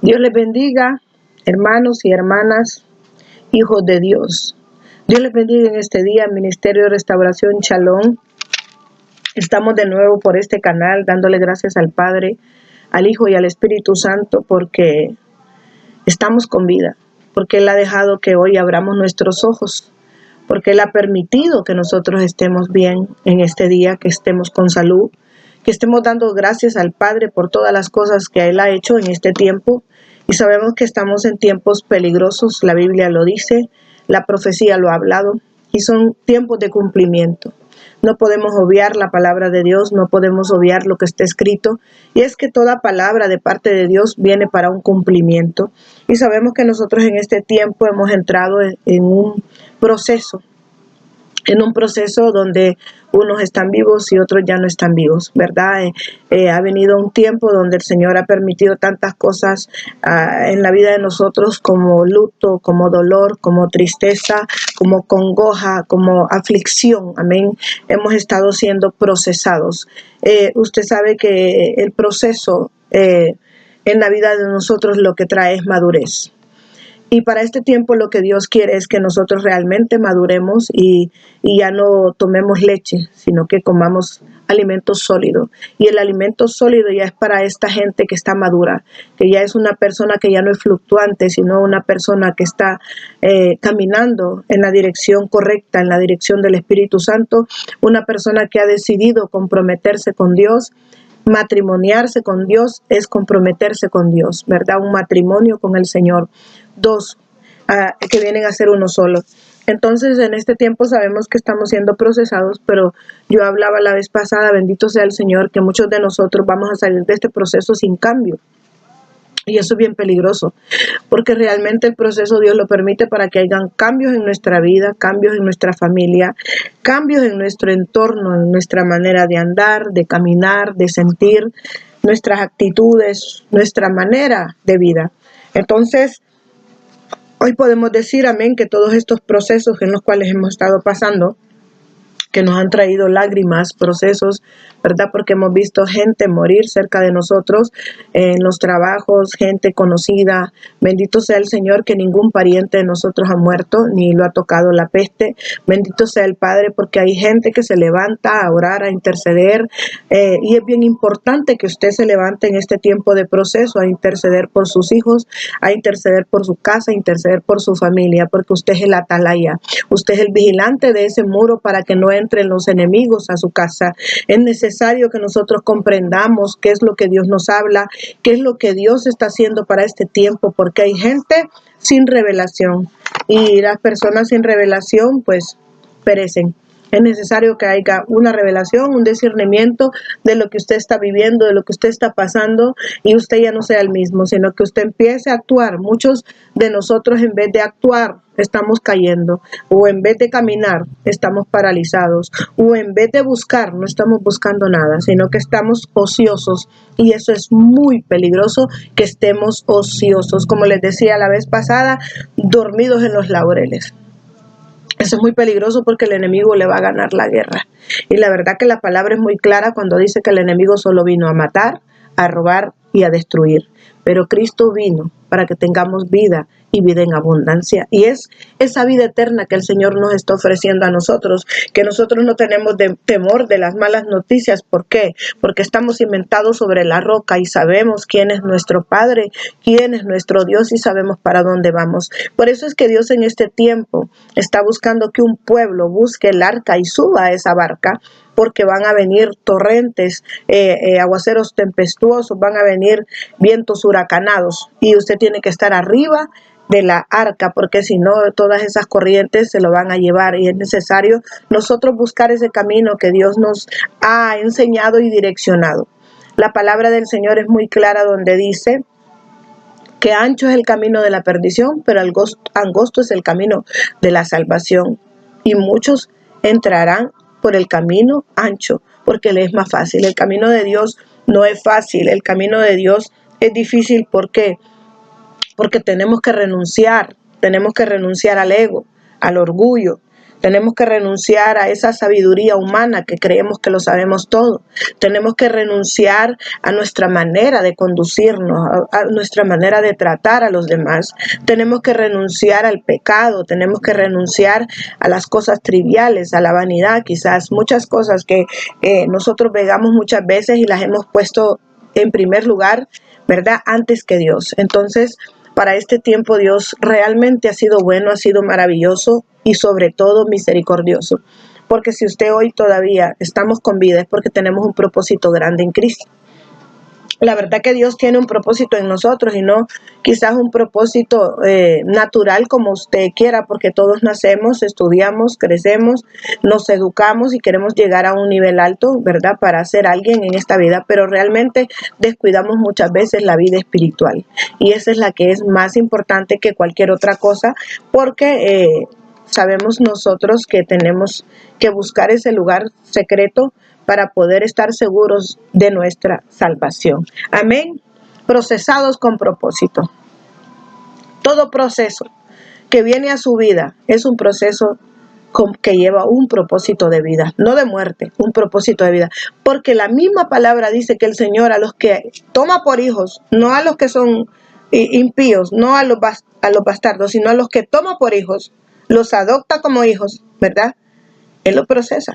Dios les bendiga, hermanos y hermanas, hijos de Dios. Dios les bendiga en este día, Ministerio de Restauración Shalom. Estamos de nuevo por este canal dándole gracias al Padre, al Hijo y al Espíritu Santo porque estamos con vida, porque Él ha dejado que hoy abramos nuestros ojos, porque Él ha permitido que nosotros estemos bien en este día, que estemos con salud, que estemos dando gracias al Padre por todas las cosas que Él ha hecho en este tiempo. Y sabemos que estamos en tiempos peligrosos, la Biblia lo dice, la profecía lo ha hablado, y son tiempos de cumplimiento. No podemos obviar la palabra de Dios, no podemos obviar lo que está escrito, y es que toda palabra de parte de Dios viene para un cumplimiento. Y sabemos que nosotros en este tiempo hemos entrado en un proceso donde unos están vivos y otros ya no están vivos, ¿verdad? Ha venido un tiempo donde el Señor ha permitido tantas cosas en la vida de nosotros, como luto, como dolor, como tristeza, como congoja, como aflicción, amén. Hemos estado siendo procesados. Usted sabe que el proceso en la vida de nosotros lo que trae es madurez. Y para este tiempo lo que Dios quiere es que nosotros realmente maduremos y ya no tomemos leche, sino que comamos alimento sólido. Y el alimento sólido ya es para esta gente que está madura, que ya es una persona que ya no es fluctuante, sino una persona que está caminando en la dirección correcta, en la dirección del Espíritu Santo, una persona que ha decidido comprometerse con Dios. Matrimoniarse con Dios es comprometerse con Dios, ¿verdad? Un matrimonio con el Señor. Dos que vienen a ser uno solo. Entonces, en este tiempo sabemos que estamos siendo procesados, pero yo hablaba la vez pasada, bendito sea el Señor, que muchos de nosotros vamos a salir de este proceso sin cambio. Y eso es bien peligroso, porque realmente el proceso Dios lo permite para que hayan cambios en nuestra vida, cambios en nuestra familia, cambios en nuestro entorno, en nuestra manera de andar, de caminar, de sentir, nuestras actitudes, nuestra manera de vida. Entonces, hoy podemos decir, amén, que todos estos procesos en los cuales hemos estado pasando, que nos han traído lágrimas, procesos, ¿verdad? Porque hemos visto gente morir cerca de nosotros, en los trabajos, gente conocida. Bendito sea el Señor que ningún pariente de nosotros ha muerto, ni lo ha tocado la peste. Bendito sea el Padre, porque hay gente que se levanta a orar, a interceder, y es bien importante que usted se levante en este tiempo de proceso, a interceder por sus hijos, a interceder por su casa, a interceder por su familia, porque usted es el atalaya, usted es el vigilante de ese muro para que no entren los enemigos a su casa. Es necesario que nosotros comprendamos qué es lo que Dios nos habla, qué es lo que Dios está haciendo para este tiempo, porque hay gente sin revelación y las personas sin revelación pues perecen. Es necesario que haya una revelación, un discernimiento de lo que usted está viviendo, de lo que usted está pasando, y usted ya no sea el mismo, sino que usted empiece a actuar. Muchos de nosotros, en vez de actuar, estamos cayendo, o en vez de caminar, estamos paralizados, o en vez de buscar, no estamos buscando nada, sino que estamos ociosos, y eso es muy peligroso, que estemos ociosos, como les decía la vez pasada, dormidos en los laureles. Eso es muy peligroso porque el enemigo le va a ganar la guerra. Y la verdad que la palabra es muy clara cuando dice que el enemigo solo vino a matar, a robar y a destruir. Pero Cristo vino para que tengamos vida y vida en abundancia. Y es esa vida eterna que el Señor nos está ofreciendo a nosotros, que nosotros no tenemos temor de las malas noticias. ¿Por qué? Porque estamos cimentados sobre la roca y sabemos quién es nuestro Padre, quién es nuestro Dios y sabemos para dónde vamos. Por eso es que Dios en este tiempo está buscando que un pueblo busque el arca y suba a esa barca, porque van a venir torrentes, aguaceros tempestuosos, van a venir vientos huracanados y usted tiene que estar arriba de la arca, porque si no todas esas corrientes se lo van a llevar, y es necesario nosotros buscar ese camino que Dios nos ha enseñado y direccionado. La palabra del Señor es muy clara donde dice que ancho es el camino de la perdición, pero angosto es el camino de la salvación, y muchos entrarán por el camino ancho, porque le es más fácil. El camino de Dios no es fácil, el camino de Dios es difícil. ¿Por qué? Porque tenemos que renunciar al ego, al orgullo. Tenemos que renunciar a esa sabiduría humana que creemos que lo sabemos todo. Tenemos que renunciar a nuestra manera de conducirnos, a nuestra manera de tratar a los demás. Tenemos que renunciar al pecado, tenemos que renunciar a las cosas triviales, a la vanidad, quizás muchas cosas que nosotros vegamos muchas veces y las hemos puesto en primer lugar, ¿verdad? Antes que Dios. Entonces, para este tiempo Dios realmente ha sido bueno, ha sido maravilloso y sobre todo misericordioso. Porque si usted hoy todavía estamos con vida es porque tenemos un propósito grande en Cristo. La verdad que Dios tiene un propósito en nosotros y no quizás un propósito natural como usted quiera, porque todos nacemos, estudiamos, crecemos, nos educamos y queremos llegar a un nivel alto, ¿verdad? Para ser alguien en esta vida, pero realmente descuidamos muchas veces la vida espiritual y esa es la que es más importante que cualquier otra cosa, porque sabemos nosotros que tenemos que buscar ese lugar secreto para poder estar seguros de nuestra salvación. Amén. Procesados con propósito. Todo proceso que viene a su vida es un proceso que lleva un propósito de vida, no de muerte, un propósito de vida. Porque la misma palabra dice que el Señor a los que toma por hijos, no a los que son impíos, no a los bastardos, sino a los que toma por hijos, los adopta como hijos, ¿verdad? Él los procesa.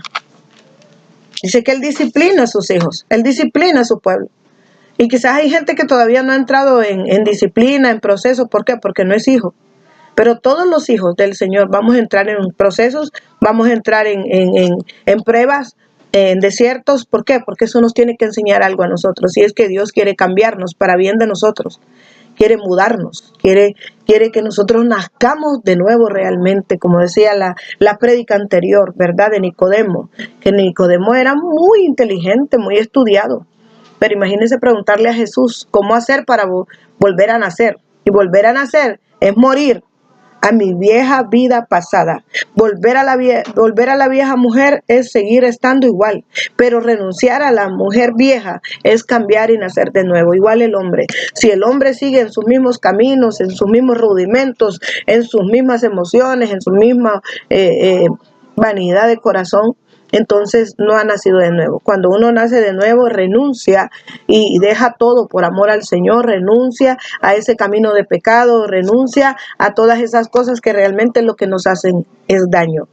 Dice que Él disciplina a sus hijos, Él disciplina a su pueblo. Y quizás hay gente que todavía no ha entrado en disciplina, en proceso. ¿Por qué? Porque no es hijo. Pero todos los hijos del Señor vamos a entrar en procesos, vamos a entrar en pruebas, en desiertos. ¿Por qué? Porque eso nos tiene que enseñar algo a nosotros. Y es que Dios quiere cambiarnos para bien de nosotros. Quiere mudarnos, quiere que nosotros nazcamos de nuevo realmente, como decía la prédica anterior, ¿verdad? De Nicodemo, que Nicodemo era muy inteligente, muy estudiado, pero imagínense preguntarle a Jesús, ¿cómo hacer para volver a nacer? Y volver a nacer es morir a mi vieja vida pasada. Volver a la vieja mujer es seguir estando igual, pero renunciar a la mujer vieja es cambiar y nacer de nuevo. Igual el hombre. Si el hombre sigue en sus mismos caminos, en sus mismos rudimentos, en sus mismas emociones, en su misma vanidad de corazón, entonces no ha nacido de nuevo. Cuando uno nace de nuevo, renuncia y deja todo por amor al Señor, renuncia a ese camino de pecado, renuncia a todas esas cosas que realmente lo que nos hacen es daño.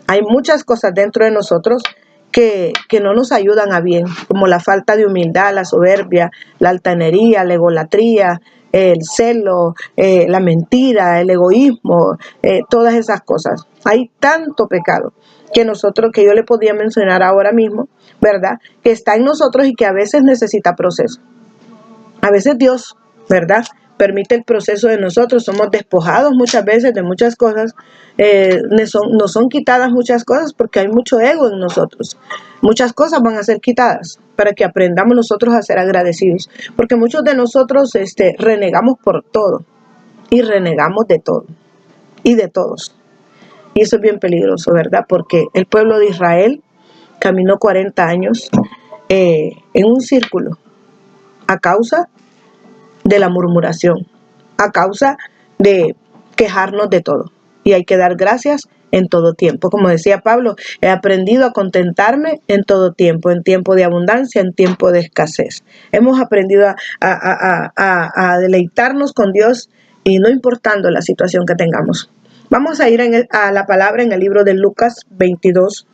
Hay muchas cosas dentro de nosotros que no nos ayudan a bien, como la falta de humildad, la soberbia, la altanería, la egolatría, el celo, la mentira, el egoísmo, todas esas cosas. Hay tanto pecado que yo le podía mencionar ahora mismo, ¿verdad? Que está en nosotros y que a veces necesita proceso. A veces Dios, ¿verdad? Permite el proceso de nosotros, somos despojados muchas veces de muchas cosas, nos son quitadas muchas cosas porque hay mucho ego en nosotros. Muchas cosas van a ser quitadas para que aprendamos nosotros a ser agradecidos, porque muchos de nosotros renegamos por todo y renegamos de todo y de todos. Y eso es bien peligroso, ¿verdad? Porque el pueblo de Israel caminó 40 años en un círculo a causa de la murmuración, a causa de quejarnos de todo. Y hay que dar gracias en todo tiempo. Como decía Pablo, he aprendido a contentarme en todo tiempo, en tiempo de abundancia, en tiempo de escasez. Hemos aprendido a deleitarnos con Dios y no importando la situación que tengamos. Vamos a ir a la palabra en el libro de Lucas 22,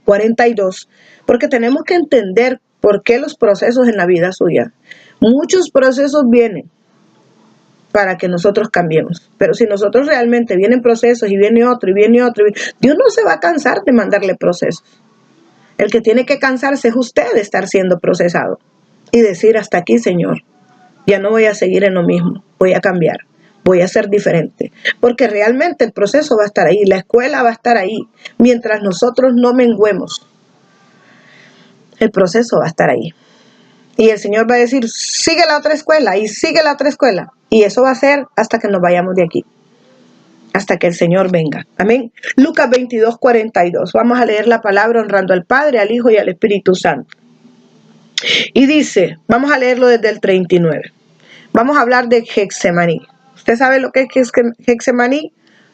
42, porque tenemos que entender por qué los procesos en la vida suya. Muchos procesos vienen para que nosotros cambiemos, pero si nosotros realmente vienen procesos y viene otro y viene otro, Dios no se va a cansar de mandarle procesos. El que tiene que cansarse es usted de estar siendo procesado y decir hasta aquí, Señor, ya no voy a seguir en lo mismo, voy a cambiar. Voy a ser diferente, porque realmente el proceso va a estar ahí, la escuela va a estar ahí, mientras nosotros no menguemos, el proceso va a estar ahí. Y el Señor va a decir, sigue la otra escuela y sigue la otra escuela, y eso va a ser hasta que nos vayamos de aquí, hasta que el Señor venga. Amén. Lucas 22, 42, vamos a leer la palabra honrando al Padre, al Hijo y al Espíritu Santo. Y dice, vamos a leerlo desde el 39, vamos a hablar de Getsemaní. ¿Usted sabe lo que es Getsemaní?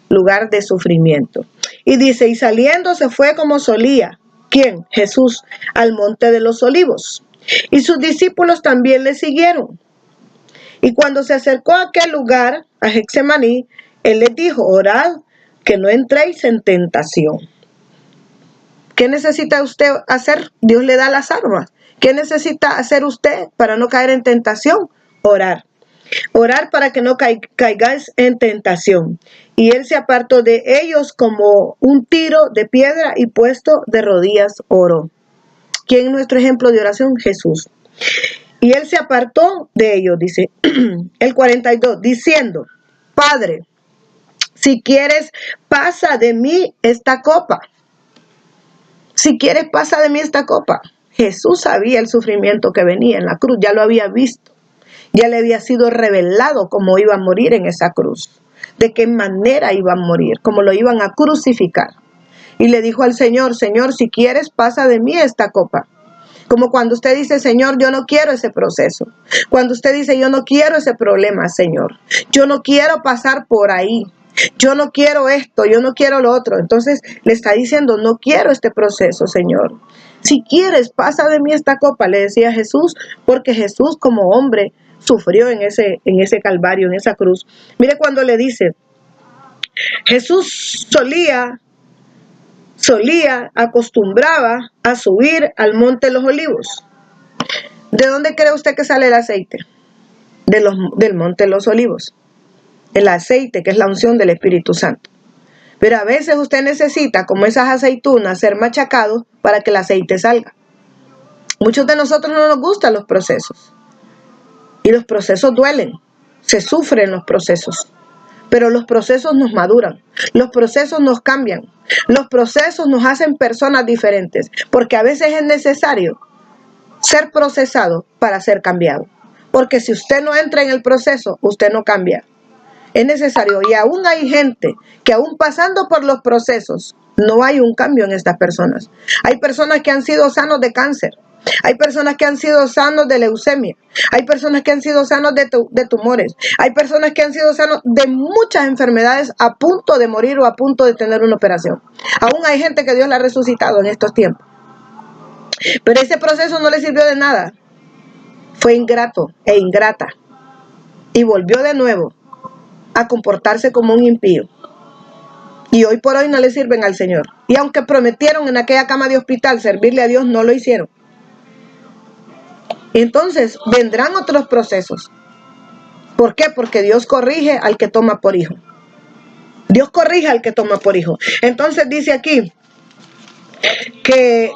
lugar de sufrimiento. Y dice, y saliendo se fue como solía. ¿Quién? Jesús, al monte de los olivos. Y sus discípulos también le siguieron. Y cuando se acercó a aquel lugar, a Getsemaní, él les dijo, orad que no entréis en tentación. ¿Qué necesita usted hacer? Dios le da las armas. ¿Qué necesita hacer usted para no caer en tentación? Orar. Orar para que no caigáis en tentación. Y él se apartó de ellos como un tiro de piedra y puesto de rodillas oró. ¿Quién es nuestro ejemplo de oración? Jesús. Y él se apartó de ellos, dice el 42, diciendo, Padre, si quieres, pasa de mí esta copa. Si quieres, pasa de mí esta copa. Jesús sabía el sufrimiento que venía en la cruz, ya lo había visto. Ya le había sido revelado cómo iba a morir en esa cruz, de qué manera iba a morir, cómo lo iban a crucificar. Y le dijo al Señor, Señor, si quieres, pasa de mí esta copa. Como cuando usted dice, Señor, yo no quiero ese proceso. Cuando usted dice, yo no quiero ese problema, Señor. Yo no quiero pasar por ahí. Yo no quiero esto, yo no quiero lo otro. Entonces le está diciendo, no quiero este proceso, Señor. Si quieres, pasa de mí esta copa, le decía Jesús, porque Jesús como hombre sufrió en ese calvario, en esa cruz. Mire cuando le dice, Jesús acostumbraba a subir al monte de los olivos. ¿De dónde cree usted que sale el aceite? Del monte de los olivos. El aceite, que es la unción del Espíritu Santo. Pero a veces usted necesita, como esas aceitunas, ser machacados para que el aceite salga. Muchos de nosotros no nos gustan los procesos. Y los procesos duelen. Se sufren los procesos. Pero los procesos nos maduran. Los procesos nos cambian. Los procesos nos hacen personas diferentes. Porque a veces es necesario ser procesado para ser cambiado. Porque si usted no entra en el proceso, usted no cambia. Es necesario. Y aún hay gente que aún pasando por los procesos, no hay un cambio en estas personas. Hay personas que han sido sanos de cáncer. Hay personas que han sido sanos de leucemia. Hay personas que han sido sanos de tumores. Hay personas que han sido sanos de muchas enfermedades a punto de morir o a punto de tener una operación. Aún hay gente que Dios la ha resucitado en estos tiempos. Pero ese proceso no le sirvió de nada. Fue ingrato e ingrata. Y volvió de nuevo a comportarse como un impío. Y hoy por hoy no le sirven al Señor. Y aunque prometieron en aquella cama de hospital servirle a Dios, no lo hicieron. Entonces vendrán otros procesos. ¿Por qué? Porque Dios corrige al que toma por hijo. Dios corrige al que toma por hijo. Entonces dice aquí que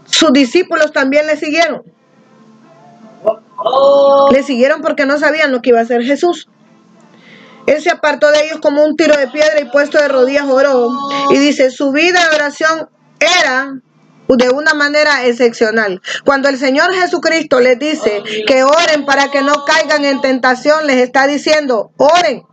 sus discípulos también le siguieron. Le siguieron porque no sabían lo que iba a hacer Jesús. Él se apartó de ellos como un tiro de piedra y puesto de rodillas oró. Y dice, su vida de oración era de una manera excepcional. Cuando el Señor Jesucristo les dice que oren para que no caigan en tentación, les está diciendo, oren.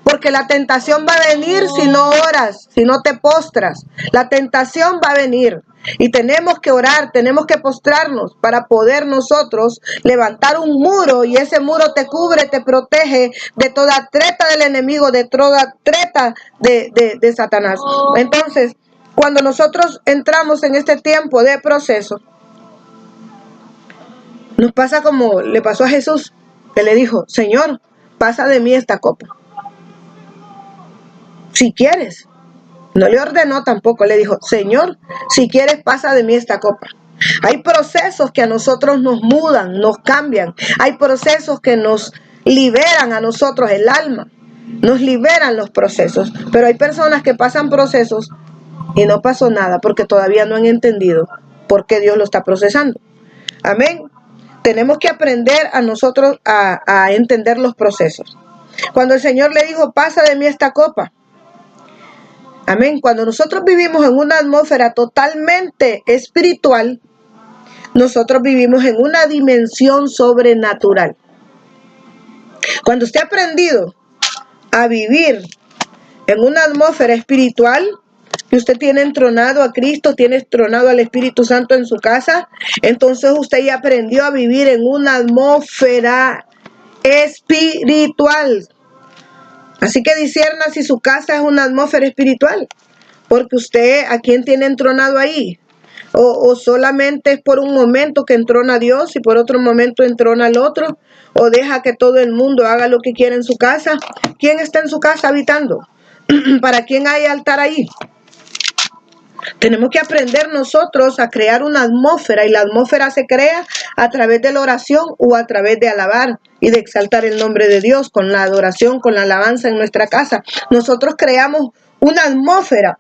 Porque la tentación va a venir si no oras, si no te postras. La tentación va a venir. Y tenemos que orar, tenemos que postrarnos para poder nosotros levantar un muro y ese muro te cubre, te protege de toda treta del enemigo, de toda treta de Satanás. Entonces, cuando nosotros entramos en este tiempo de proceso, nos pasa como le pasó a Jesús, que le dijo, Señor, pasa de mí esta copa. Si quieres. No le ordenó tampoco, le dijo, Señor, si quieres pasa de mí esta copa. Hay procesos que a nosotros nos mudan, nos cambian. Hay procesos que nos liberan a nosotros el alma. Nos liberan los procesos. Pero hay personas que pasan procesos y no pasó nada porque todavía no han entendido por qué Dios lo está procesando. Amén. Tenemos que aprender a nosotros a entender los procesos. Cuando el Señor le dijo, pasa de mí esta copa. Amén. Cuando nosotros vivimos en una atmósfera totalmente espiritual, nosotros vivimos en una dimensión sobrenatural. Cuando usted ha aprendido a vivir en una atmósfera espiritual, que usted tiene entronado a Cristo, tiene entronado al Espíritu Santo en su casa, entonces usted ya aprendió a vivir en una atmósfera espiritual. Así que discierna si su casa es una atmósfera espiritual, porque usted, ¿a quién tiene entronado ahí? O solamente es por un momento que entrona a Dios y por otro momento entrona al otro, o deja que todo el mundo haga lo que quiera en su casa. ¿Quién está en su casa habitando? ¿Para quién hay altar ahí? Tenemos que aprender nosotros a crear una atmósfera, y la atmósfera se crea a través de la oración o a través de alabar y de exaltar el nombre de Dios con la adoración, con la alabanza en nuestra casa. Nosotros creamos una atmósfera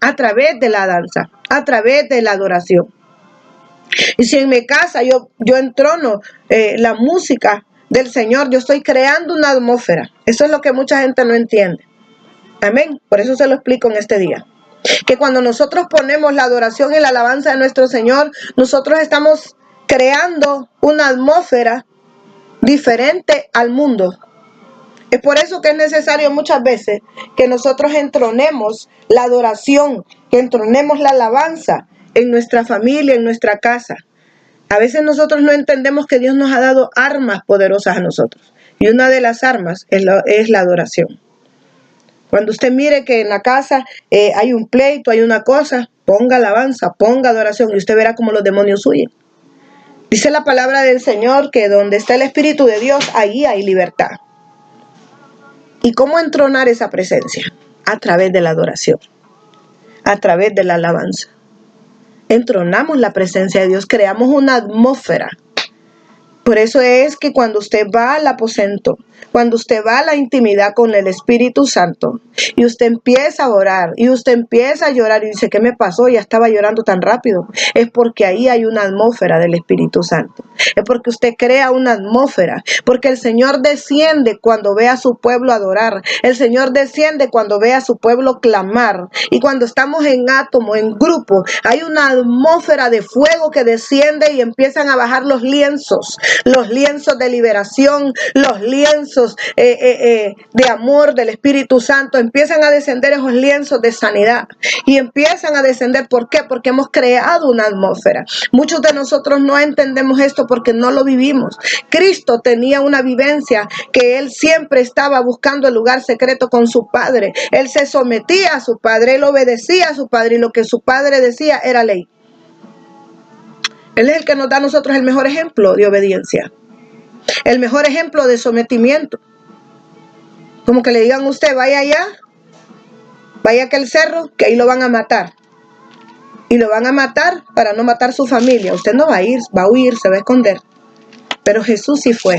a través de la danza, a través de la adoración. Y si en mi casa yo entrono la música del Señor, yo estoy creando una atmósfera. Eso es lo que mucha gente no entiende. Amén. Por eso se lo explico en este día. Que cuando nosotros ponemos la adoración y la alabanza de nuestro Señor, nosotros estamos creando una atmósfera diferente al mundo. Es por eso que es necesario muchas veces que nosotros entronemos la adoración, que entronemos la alabanza en nuestra familia, en nuestra casa. A veces nosotros no entendemos que Dios nos ha dado armas poderosas a nosotros. Y una de las armas es la adoración. Cuando usted mire que en la casa hay un pleito, hay una cosa, ponga alabanza, ponga adoración y usted verá cómo los demonios huyen. Dice la palabra del Señor que donde está el Espíritu de Dios, ahí hay libertad. ¿Y cómo entronar esa presencia? A través de la adoración, a través de la alabanza. Entronamos la presencia de Dios, creamos una atmósfera. Por eso es que cuando usted va al aposento, cuando usted va a la intimidad con el Espíritu Santo y usted empieza a orar y usted empieza a llorar y dice, ¿qué me pasó? Ya estaba llorando tan rápido. Es porque ahí hay una atmósfera del Espíritu Santo. Es porque usted crea una atmósfera. Porque el Señor desciende cuando ve a su pueblo adorar. El Señor desciende cuando ve a su pueblo clamar. Y cuando estamos en átomo, en grupo, hay una atmósfera de fuego que desciende y empiezan a bajar los lienzos de liberación, los lienzos de amor del Espíritu Santo, empiezan a descender esos lienzos de sanidad y empiezan a descender. ¿Por qué? Porque hemos creado una atmósfera. Muchos de nosotros no entendemos esto porque no lo vivimos. Cristo tenía una vivencia que Él siempre estaba buscando el lugar secreto con su Padre. Él se sometía a su Padre, Él obedecía a su Padre y lo que su Padre decía era ley. Él es el que nos da a nosotros el mejor ejemplo de obediencia, el mejor ejemplo de sometimiento. Como que le digan a usted, vaya allá, vaya a aquel cerro, que ahí lo van a matar. Y lo van a matar para no matar su familia. Usted no va a ir, va a huir, se va a esconder. Pero Jesús sí fue.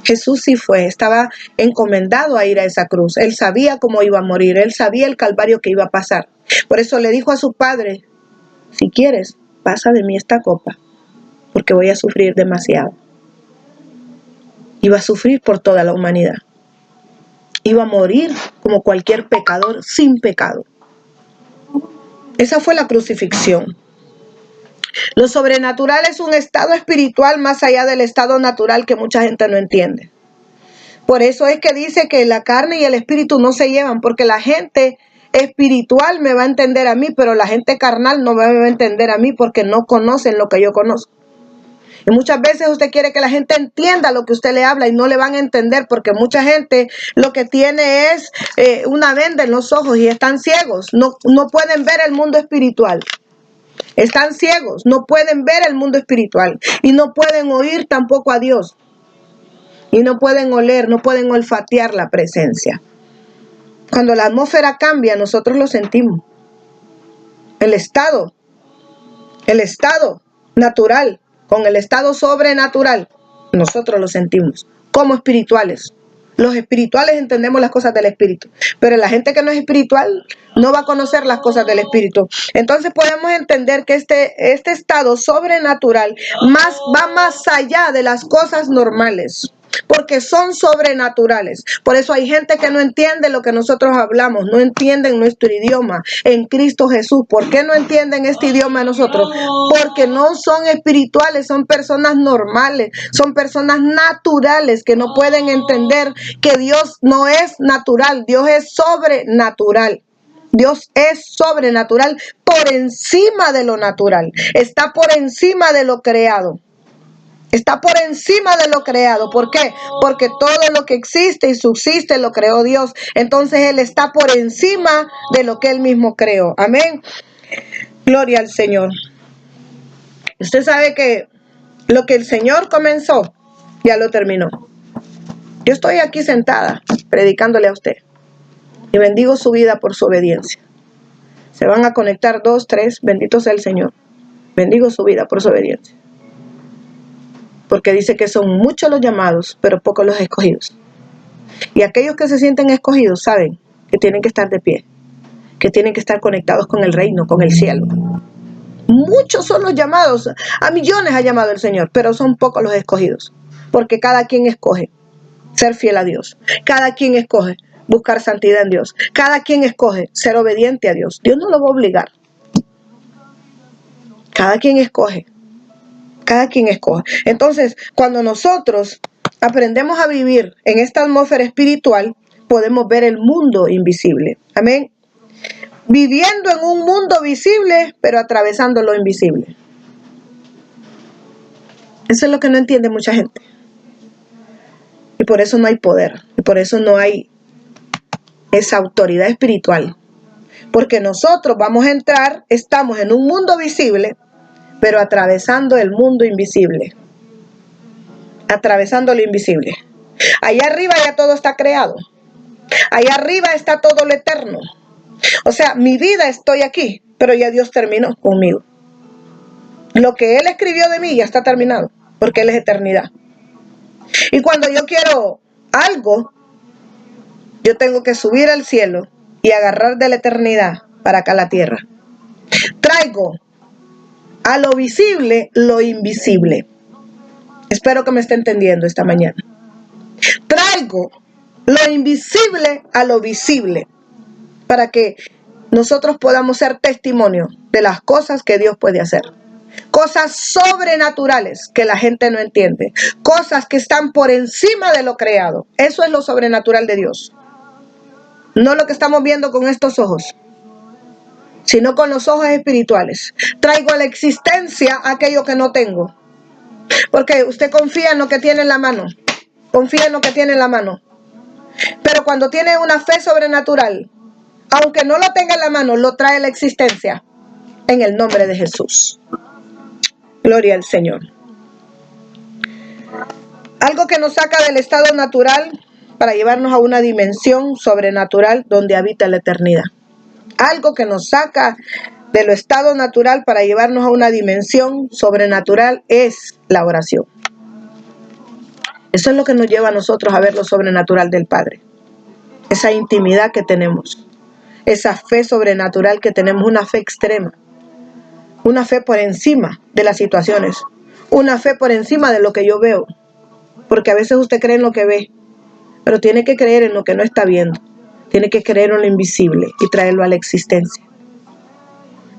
Jesús sí fue, estaba encomendado a ir a esa cruz. Él sabía cómo iba a morir, él sabía el calvario que iba a pasar. Por eso le dijo a su Padre, si quieres, pasa de mí esta copa, porque voy a sufrir demasiado. Iba a sufrir por toda la humanidad. Iba a morir como cualquier pecador sin pecado. Esa fue la crucifixión. Lo sobrenatural es un estado espiritual más allá del estado natural que mucha gente no entiende. Por eso es que dice que la carne y el espíritu no se llevan, porque la gente espiritual me va a entender a mí, pero la gente carnal no me va a entender a mí porque no conocen lo que yo conozco. Y muchas veces usted quiere que la gente entienda lo que usted le habla y no le van a entender porque mucha gente lo que tiene es una venda en los ojos y están ciegos. No pueden ver el mundo espiritual. Están ciegos, no pueden ver el mundo espiritual y no pueden oír tampoco a Dios. Y no pueden oler, no pueden olfatear la presencia. Cuando la atmósfera cambia, nosotros lo sentimos. El estado natural con el estado sobrenatural, nosotros lo sentimos como espirituales. Los espirituales entendemos las cosas del espíritu, pero la gente que no es espiritual no va a conocer las cosas del espíritu. Entonces podemos entender que este estado sobrenatural va más allá de las cosas normales, porque son sobrenaturales. Por eso hay gente que no entiende lo que nosotros hablamos, no entienden nuestro idioma en Cristo Jesús. ¿Por qué no entienden este idioma de nosotros? Porque no son espirituales, son personas normales, son personas naturales que no pueden entender que Dios no es natural, Dios es sobrenatural. Dios es sobrenatural por encima de lo natural, está por encima de lo creado. Está por encima de lo creado. ¿Por qué? Porque todo lo que existe y subsiste lo creó Dios. Entonces Él está por encima de lo que Él mismo creó. Amén. Gloria al Señor. Usted sabe que lo que el Señor comenzó, ya lo terminó. Yo estoy aquí sentada predicándole a usted y bendigo su vida por su obediencia. Se van a conectar 2, 3, bendito sea el Señor. Bendigo su vida por su obediencia. Porque dice que son muchos los llamados, pero pocos los escogidos. Y aquellos que se sienten escogidos saben que tienen que estar de pie, que tienen que estar conectados con el reino, con el cielo. Muchos son los llamados, a millones ha llamado el Señor, pero son pocos los escogidos. Porque cada quien escoge ser fiel a Dios. Cada quien escoge buscar santidad en Dios. Cada quien escoge ser obediente a Dios. Dios no lo va a obligar. Cada quien escoge. Cada quien escoge. Entonces, cuando nosotros aprendemos a vivir en esta atmósfera espiritual, podemos ver el mundo invisible. Amén. Viviendo en un mundo visible, pero atravesando lo invisible. Eso es lo que no entiende mucha gente. Y por eso no hay poder. Y por eso no hay esa autoridad espiritual. Porque nosotros vamos a entrar, estamos en un mundo visible, pero atravesando el mundo invisible. Atravesando lo invisible. Allá arriba ya todo está creado. Allá arriba está todo lo eterno. O sea, mi vida estoy aquí, pero ya Dios terminó conmigo. Lo que Él escribió de mí ya está terminado, porque Él es eternidad. Y cuando yo quiero algo, yo tengo que subir al cielo y agarrar de la eternidad para acá la tierra. Traigo a lo visible lo invisible. Espero que me esté entendiendo esta mañana. Traigo lo invisible a lo visible para que nosotros podamos ser testimonio de las cosas que Dios puede hacer. Cosas sobrenaturales que la gente no entiende. Cosas que están por encima de lo creado. Eso es lo sobrenatural de Dios. No lo que estamos viendo con estos ojos, sino con los ojos espirituales. Traigo a la existencia aquello que no tengo. Porque usted confía en lo que tiene en la mano. Confía en lo que tiene en la mano. Pero cuando tiene una fe sobrenatural, aunque no lo tenga en la mano, lo trae a la existencia. En el nombre de Jesús. Gloria al Señor. Algo que nos saca del estado natural para llevarnos a una dimensión sobrenatural donde habita la eternidad. Algo que nos saca de lo estado natural para llevarnos a una dimensión sobrenatural es la oración. Eso es lo que nos lleva a nosotros a ver lo sobrenatural del Padre. Esa intimidad que tenemos, esa fe sobrenatural que tenemos, una fe extrema, una fe por encima de las situaciones, una fe por encima de lo que yo veo. Porque a veces usted cree en lo que ve, pero tiene que creer en lo que no está viendo. Tiene que creer en lo invisible y traerlo a la existencia.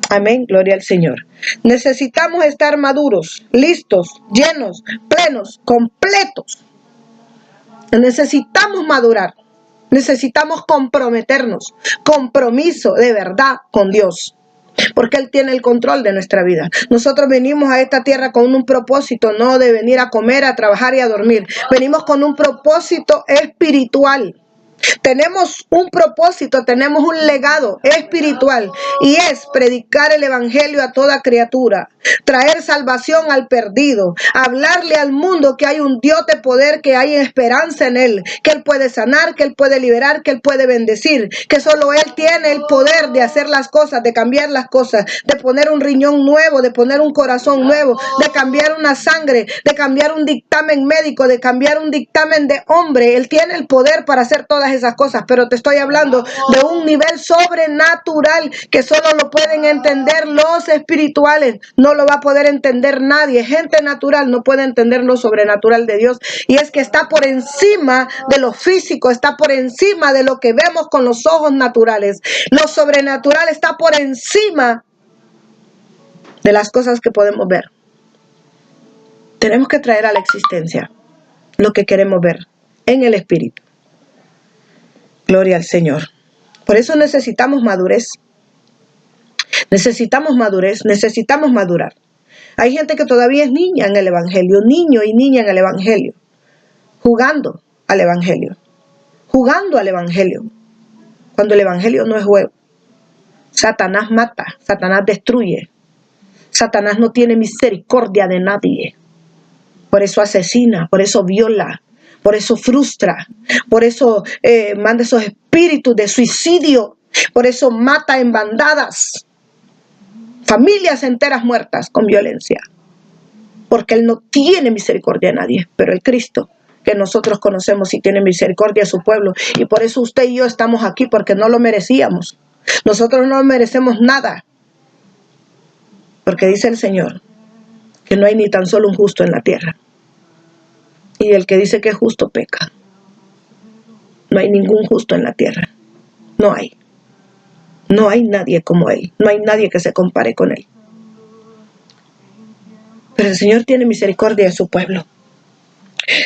Amén, gloria al Señor. Necesitamos estar maduros, listos, llenos, plenos, completos. Necesitamos madurar. Necesitamos comprometernos. Compromiso de verdad con Dios. Porque Él tiene el control de nuestra vida. Nosotros venimos a esta tierra con un propósito, no de venir a comer, a trabajar y a dormir. Venimos con un propósito espiritual. Tenemos un propósito, tenemos un legado espiritual y es predicar el evangelio a toda criatura, traer salvación al perdido, hablarle al mundo que hay un Dios de poder, que hay esperanza en Él, que Él puede sanar, que Él puede liberar, que Él puede bendecir, que solo Él tiene el poder de hacer las cosas, de cambiar las cosas, de poner un riñón nuevo, de poner un corazón nuevo, de cambiar una sangre, de cambiar un dictamen médico, de cambiar un dictamen de hombre. Él tiene el poder para hacer todas esas cosas, pero te estoy hablando de un nivel sobrenatural que solo lo pueden entender los espirituales. No lo va a poder entender nadie. Gente natural no puede entender lo sobrenatural de Dios. Y es que está por encima de lo físico, está por encima de lo que vemos con los ojos naturales. Lo sobrenatural está por encima de las cosas que podemos ver. Tenemos que traer a la existencia lo que queremos ver en el espíritu. Gloria al Señor. Por eso necesitamos madurez. Necesitamos madurez, necesitamos madurar. Hay gente que todavía es niña en el evangelio, niño y niña en el evangelio, jugando al evangelio, cuando el evangelio no es juego. Satanás mata, Satanás destruye, Satanás no tiene misericordia de nadie. Por eso asesina, por eso viola, por eso frustra, por eso manda esos espíritus de suicidio, por eso mata en bandadas, familias enteras muertas con violencia, porque Él no tiene misericordia de nadie, pero el Cristo que nosotros conocemos sí tiene misericordia de su pueblo, y por eso usted y yo estamos aquí, porque no lo merecíamos. Nosotros no merecemos nada, porque dice el Señor que no hay ni tan solo un justo en la tierra. Y el que dice que es justo peca. No hay ningún justo en la tierra. No hay. No hay nadie como Él. No hay nadie que se compare con Él. Pero el Señor tiene misericordia de su pueblo.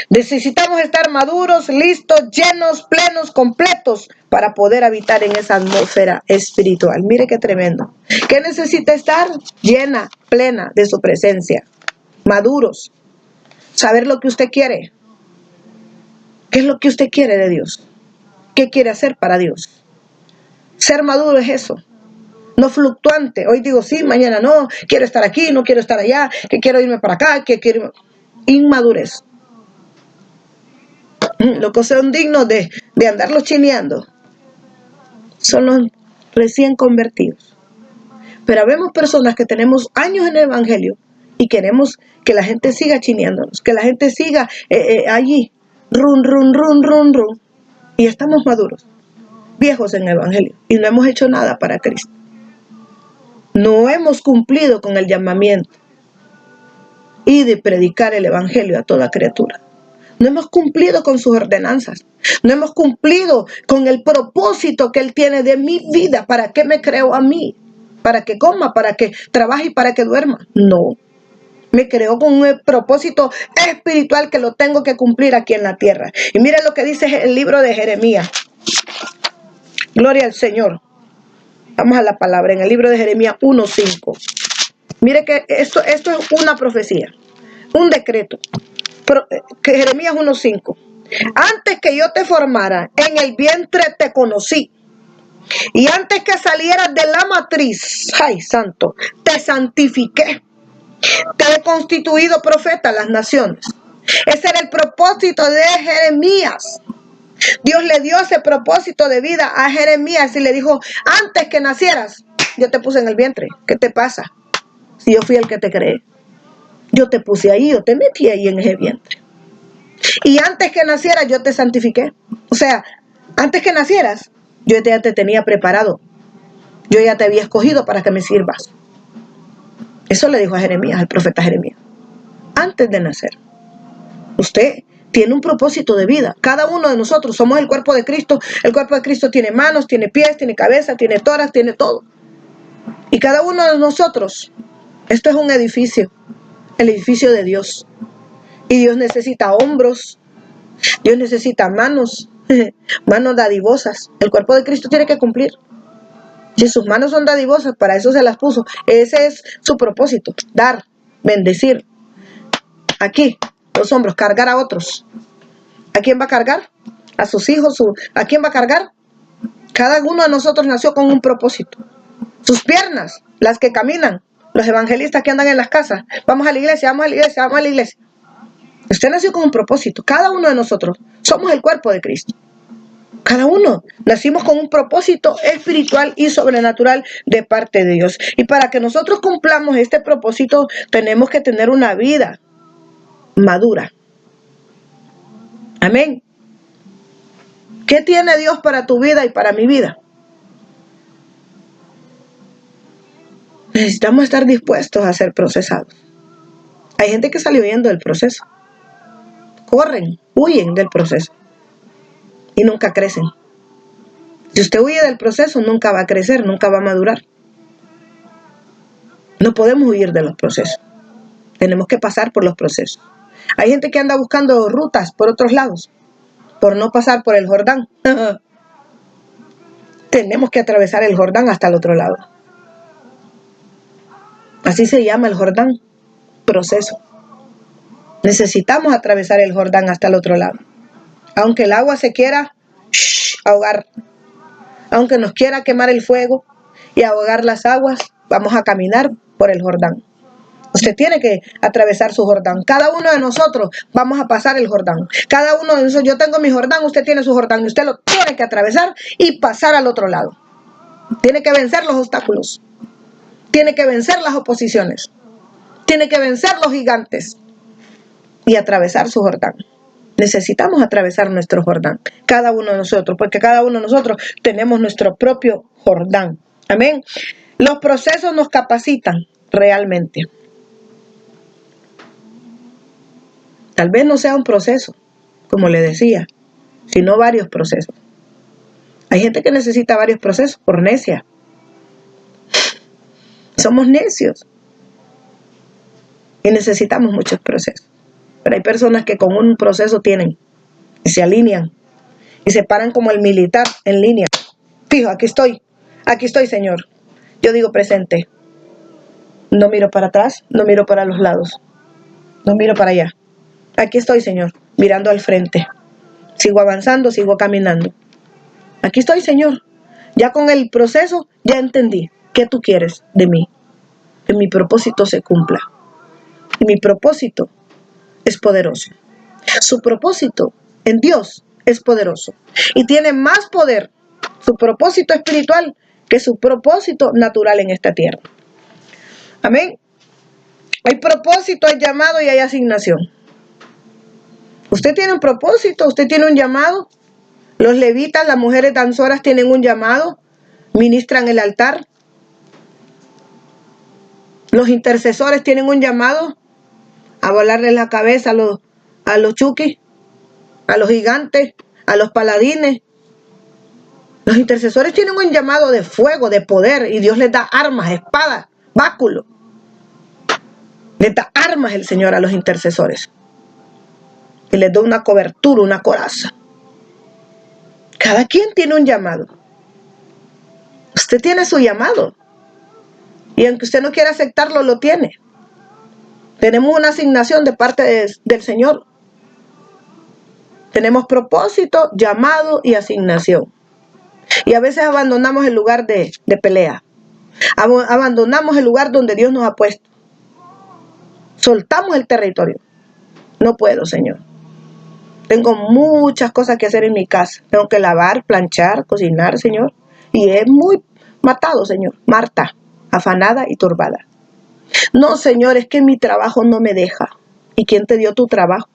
Necesitamos estar maduros, listos, llenos, plenos, completos para poder habitar en esa atmósfera espiritual. Mire qué tremendo. ¿Qué necesita estar? Llena, plena de su presencia. Maduros. Saber lo que usted quiere. ¿Qué es lo que usted quiere de Dios? ¿Qué quiere hacer para Dios? Ser maduro es eso. No fluctuante. Hoy digo sí, mañana no. Quiero estar aquí, no quiero estar allá. Que quiero irme para acá, que quiero... Inmadurez. Los que son dignos de andarlos chineando son los recién convertidos. Pero vemos personas que tenemos años en el evangelio y queremos que la gente siga chineándonos, que la gente siga allí, run, run, run, run, run. Y estamos maduros, viejos en el evangelio, y no hemos hecho nada para Cristo. No hemos cumplido con el llamamiento y de predicar el evangelio a toda criatura. No hemos cumplido con sus ordenanzas. No hemos cumplido con el propósito que Él tiene de mi vida. ¿Para qué me creó a mí? ¿Para que coma? ¿Para que trabaje y para que duerma? No. Me creó con un propósito espiritual que lo tengo que cumplir aquí en la tierra. Y mire lo que dice el libro de Jeremías. Gloria al Señor. Vamos a la palabra en el libro de Jeremías 1:5. Mire que esto es una profecía, un decreto. Que Jeremías 1:5. Antes que yo te formara en el vientre te conocí, y antes que salieras de la matriz, ay santo, te santifiqué, te he constituido profeta a las naciones. Ese era el propósito de Jeremías. Dios le dio ese propósito de vida a Jeremías y le dijo: antes que nacieras yo te puse en el vientre. ¿Qué te pasa? Si yo fui el que te creé, yo te puse ahí, yo te metí ahí en ese vientre. Y antes que nacieras yo te santifiqué. O sea, antes que nacieras yo ya te tenía preparado. Yo ya te había escogido para que me sirvas. Eso le dijo a Jeremías, al profeta Jeremías. Antes de nacer. Usted tiene un propósito de vida. Cada uno de nosotros somos el cuerpo de Cristo. El cuerpo de Cristo tiene manos, tiene pies, tiene cabeza, tiene tórax, tiene todo. Y cada uno de nosotros, esto es un edificio. El edificio de Dios. Y Dios necesita hombros, Dios necesita manos, manos dadivosas. El cuerpo de Cristo tiene que cumplir. Si sus manos son dadivosas, para eso se las puso. Ese es su propósito, dar, bendecir. Aquí, los hombros, cargar a otros. ¿A quién va a cargar? A sus hijos. ¿A quién va a cargar? Cada uno de nosotros nació con un propósito. Sus piernas, las que caminan, los evangelistas que andan en las casas. Vamos a la iglesia, vamos a la iglesia, vamos a la iglesia. Usted nació con un propósito. Cada uno de nosotros somos el cuerpo de Cristo. Cada uno nacimos con un propósito espiritual y sobrenatural de parte de Dios. Y para que nosotros cumplamos este propósito, tenemos que tener una vida madura. Amén. ¿Qué tiene Dios para tu vida y para mi vida? Necesitamos estar dispuestos a ser procesados. Hay gente que sale huyendo del proceso. Corren, huyen del proceso. Y nunca crecen. Si usted huye del proceso, nunca va a crecer, nunca va a madurar. No podemos huir de los procesos. Tenemos que pasar por los procesos. Hay gente que anda buscando rutas por otros lados, por no pasar por el Jordán. Tenemos que atravesar el Jordán hasta el otro lado. Así se llama el Jordán. proceso. Necesitamos atravesar el Jordán hasta el otro lado. Aunque el agua se quiera ahogar, aunque nos quiera quemar el fuego y ahogar las aguas, vamos a caminar por el Jordán. Usted tiene que atravesar su Jordán. Cada uno de nosotros vamos a pasar el Jordán. Cada uno de nosotros, yo tengo mi Jordán, usted tiene su Jordán. Y usted lo tiene que atravesar y pasar al otro lado. Tiene que vencer los obstáculos. Tiene que vencer las oposiciones. Tiene que vencer los gigantes. Y atravesar su Jordán. Necesitamos atravesar nuestro Jordán. Cada uno de nosotros. Porque cada uno de nosotros tenemos nuestro propio Jordán. Amén. Los procesos nos capacitan realmente. Tal vez no sea un proceso, como le decía, sino varios procesos. Hay gente que necesita varios procesos por necia. Somos necios y necesitamos muchos procesos. Pero hay personas que con un proceso tienen y se alinean y se paran como el militar en línea. Fijo, aquí estoy, Señor. Yo digo presente. No miro para atrás, no miro para los lados, no miro para allá. Aquí estoy, Señor, mirando al frente. Sigo avanzando, sigo caminando. Aquí estoy, Señor. Ya con el proceso, ya entendí qué tú quieres de mí. Que mi propósito se cumpla. Y mi propósito es poderoso. Su propósito en Dios es poderoso. Y tiene más poder su propósito espiritual que su propósito natural en esta tierra. Amén. Hay propósito, hay llamado y hay asignación. Usted tiene un propósito, usted tiene un llamado. Los levitas, las mujeres danzoras tienen un llamado, ministran el altar. Los intercesores tienen un llamado a volarle la cabeza a los chukis, a los gigantes, a los paladines. Los intercesores tienen un llamado de fuego, de poder, y Dios les da armas, espadas, báculos. Les da armas el Señor a los intercesores. Y les da una cobertura, una coraza. Cada quien tiene un llamado. Usted tiene su llamado. Y aunque usted no quiera aceptarlo, lo tiene. Tenemos una asignación de parte del Señor. Tenemos propósito, llamado y asignación. Y a veces abandonamos el lugar de pelea. Abandonamos el lugar donde Dios nos ha puesto. Soltamos el territorio. No puedo, Señor. Tengo muchas cosas que hacer en mi casa. Tengo que lavar, planchar, cocinar, Señor. Y es muy matado, Señor. Marta, afanada y turbada. No, Señor, es que mi trabajo no me deja. ¿Y quién te dio tu trabajo?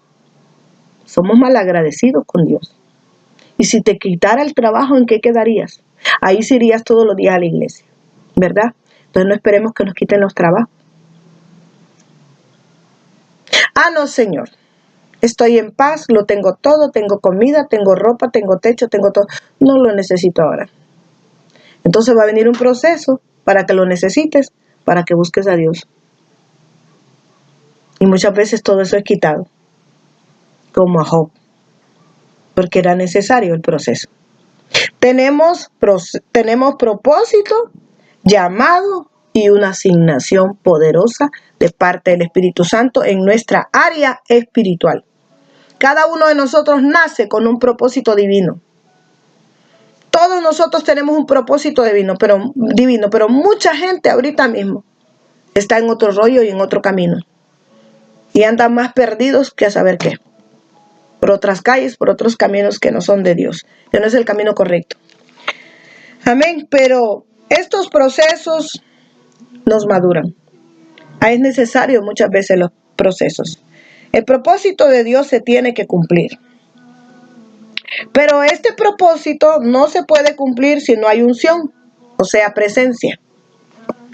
Somos malagradecidos con Dios. Y si te quitara el trabajo, ¿en qué quedarías? Ahí sí irías todos los días a la iglesia, ¿verdad? Entonces no esperemos que nos quiten los trabajos. Ah, no, Señor. Estoy en paz, lo tengo todo, tengo comida, tengo ropa, tengo techo, tengo todo. No lo necesito ahora. Entonces va a venir un proceso para que lo necesites, para que busques a Dios. Y muchas veces todo eso es quitado, como a Job, porque era necesario el proceso. Tenemos propósito, llamado y una asignación poderosa de parte del Espíritu Santo en nuestra área espiritual. Cada uno de nosotros nace con un propósito divino. Todos nosotros tenemos un propósito divino, pero mucha gente ahorita mismo está en otro rollo y en otro camino. Y andan más perdidos que a saber qué. Por otras calles, por otros caminos que no son de Dios. Que no es el camino correcto. Amén. Pero estos procesos nos maduran. Es necesario muchas veces los procesos. El propósito de Dios se tiene que cumplir. Pero este propósito no se puede cumplir si no hay unción, o sea, presencia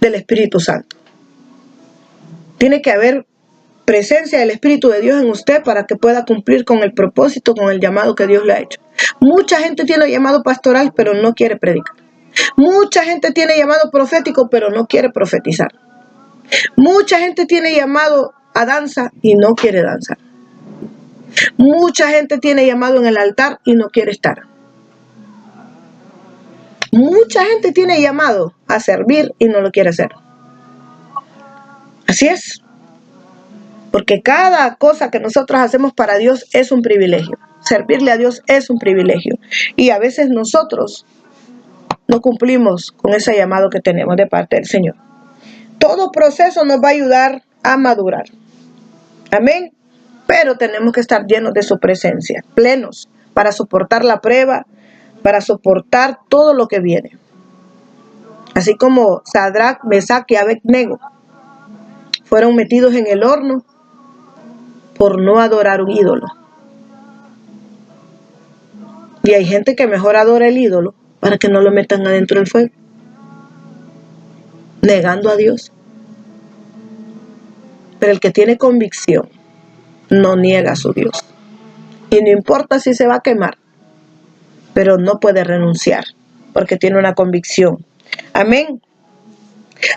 del Espíritu Santo. Tiene que haber presencia del Espíritu de Dios en usted para que pueda cumplir con el propósito, con el llamado que Dios le ha hecho. Mucha gente tiene llamado pastoral, pero no quiere predicar. Mucha gente tiene llamado profético, pero no quiere profetizar. Mucha gente tiene llamado a danza y no quiere danzar. Mucha gente tiene llamado en el altar y no quiere estar. Mucha gente tiene llamado a servir y no lo quiere hacer. Así es. Porque cada cosa que nosotros hacemos para Dios es un privilegio. Servirle a Dios es un privilegio. Y a veces nosotros no cumplimos con ese llamado que tenemos de parte del Señor. Todo proceso nos va a ayudar a madurar. Amén. Pero tenemos que estar llenos de su presencia, plenos, para soportar la prueba, para soportar todo lo que viene. Así como Sadrach, Mesach y Abednego fueron metidos en el horno por no adorar un ídolo. Y hay gente que mejor adora el ídolo para que no lo metan adentro del fuego, negando a Dios. Pero el que tiene convicción no niega a su Dios. Y no importa si se va a quemar, pero no puede renunciar porque tiene una convicción. Amén.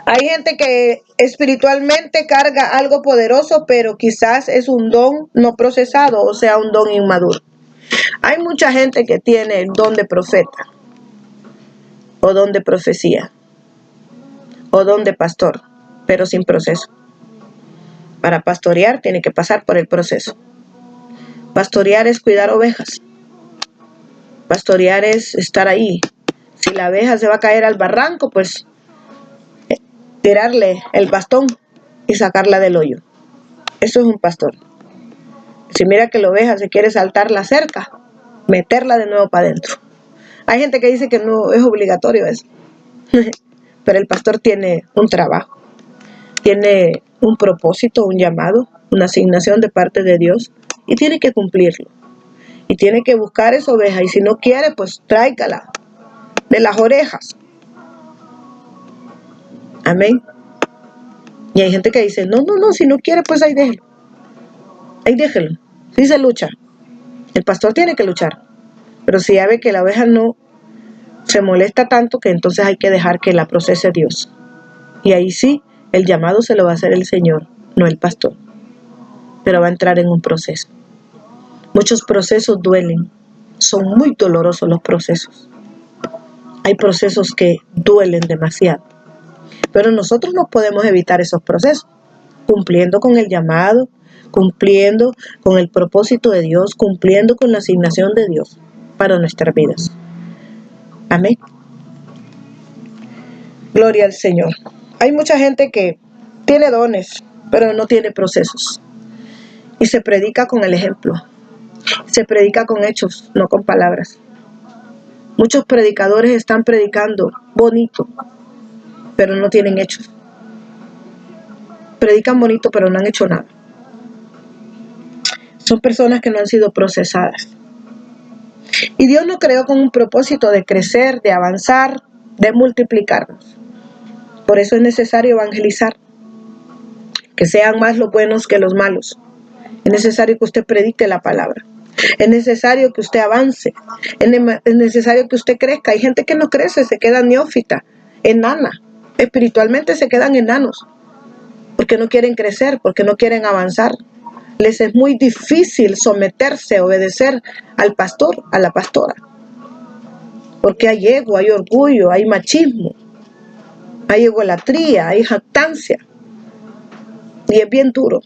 Hay gente que espiritualmente carga algo poderoso, pero quizás es un don no procesado, o sea, un don inmaduro. Hay mucha gente que tiene el don de profeta, o don de profecía, o don de pastor, pero sin proceso. Para pastorear tiene que pasar por el proceso. Pastorear es cuidar ovejas. Pastorear es estar ahí. Si la oveja se va a caer al barranco, pues tirarle el bastón y sacarla del hoyo. Eso es un pastor. Si mira que la oveja se quiere saltar la cerca, meterla de nuevo para adentro. Hay gente que dice que no es obligatorio eso. Pero el pastor tiene un trabajo, tiene un propósito, un llamado, una asignación de parte de Dios y tiene que cumplirlo. Y tiene que buscar esa oveja y si no quiere, pues tráigala de las orejas. Amén. Y hay gente que dice, no, si no quiere, pues ahí déjelo. Ahí déjelo. Sí se lucha. El pastor tiene que luchar. Pero si ya ve que la oveja no se molesta tanto, que entonces hay que dejar que la procese Dios. Y ahí sí, el llamado se lo va a hacer el Señor, no el pastor. Pero va a entrar en un proceso. Muchos procesos duelen. Son muy dolorosos los procesos. Hay procesos que duelen demasiado. Pero nosotros no podemos evitar esos procesos, cumpliendo con el llamado, cumpliendo con el propósito de Dios, cumpliendo con la asignación de Dios para nuestras vidas. Amén. Gloria al Señor. Hay mucha gente que tiene dones, pero no tiene procesos. Y se predica con el ejemplo. Se predica con hechos, no con palabras. Muchos predicadores están predicando bonito, pero no tienen hechos. Predican bonito, pero no han hecho nada. Son personas que no han sido procesadas. Y Dios nos creó con un propósito de crecer, de avanzar, de multiplicarnos. Por eso es necesario evangelizar. Que sean más los buenos que los malos. Es necesario que usted predique la palabra. Es necesario que usted avance. Es necesario que usted crezca. Hay gente que no crece, se queda neófita, enana. Espiritualmente se quedan enanos. Porque no quieren crecer, porque no quieren avanzar. Les es muy difícil someterse, obedecer al pastor, a la pastora. Porque hay ego, hay orgullo, hay machismo, hay egolatría, hay jactancia. Y es bien duro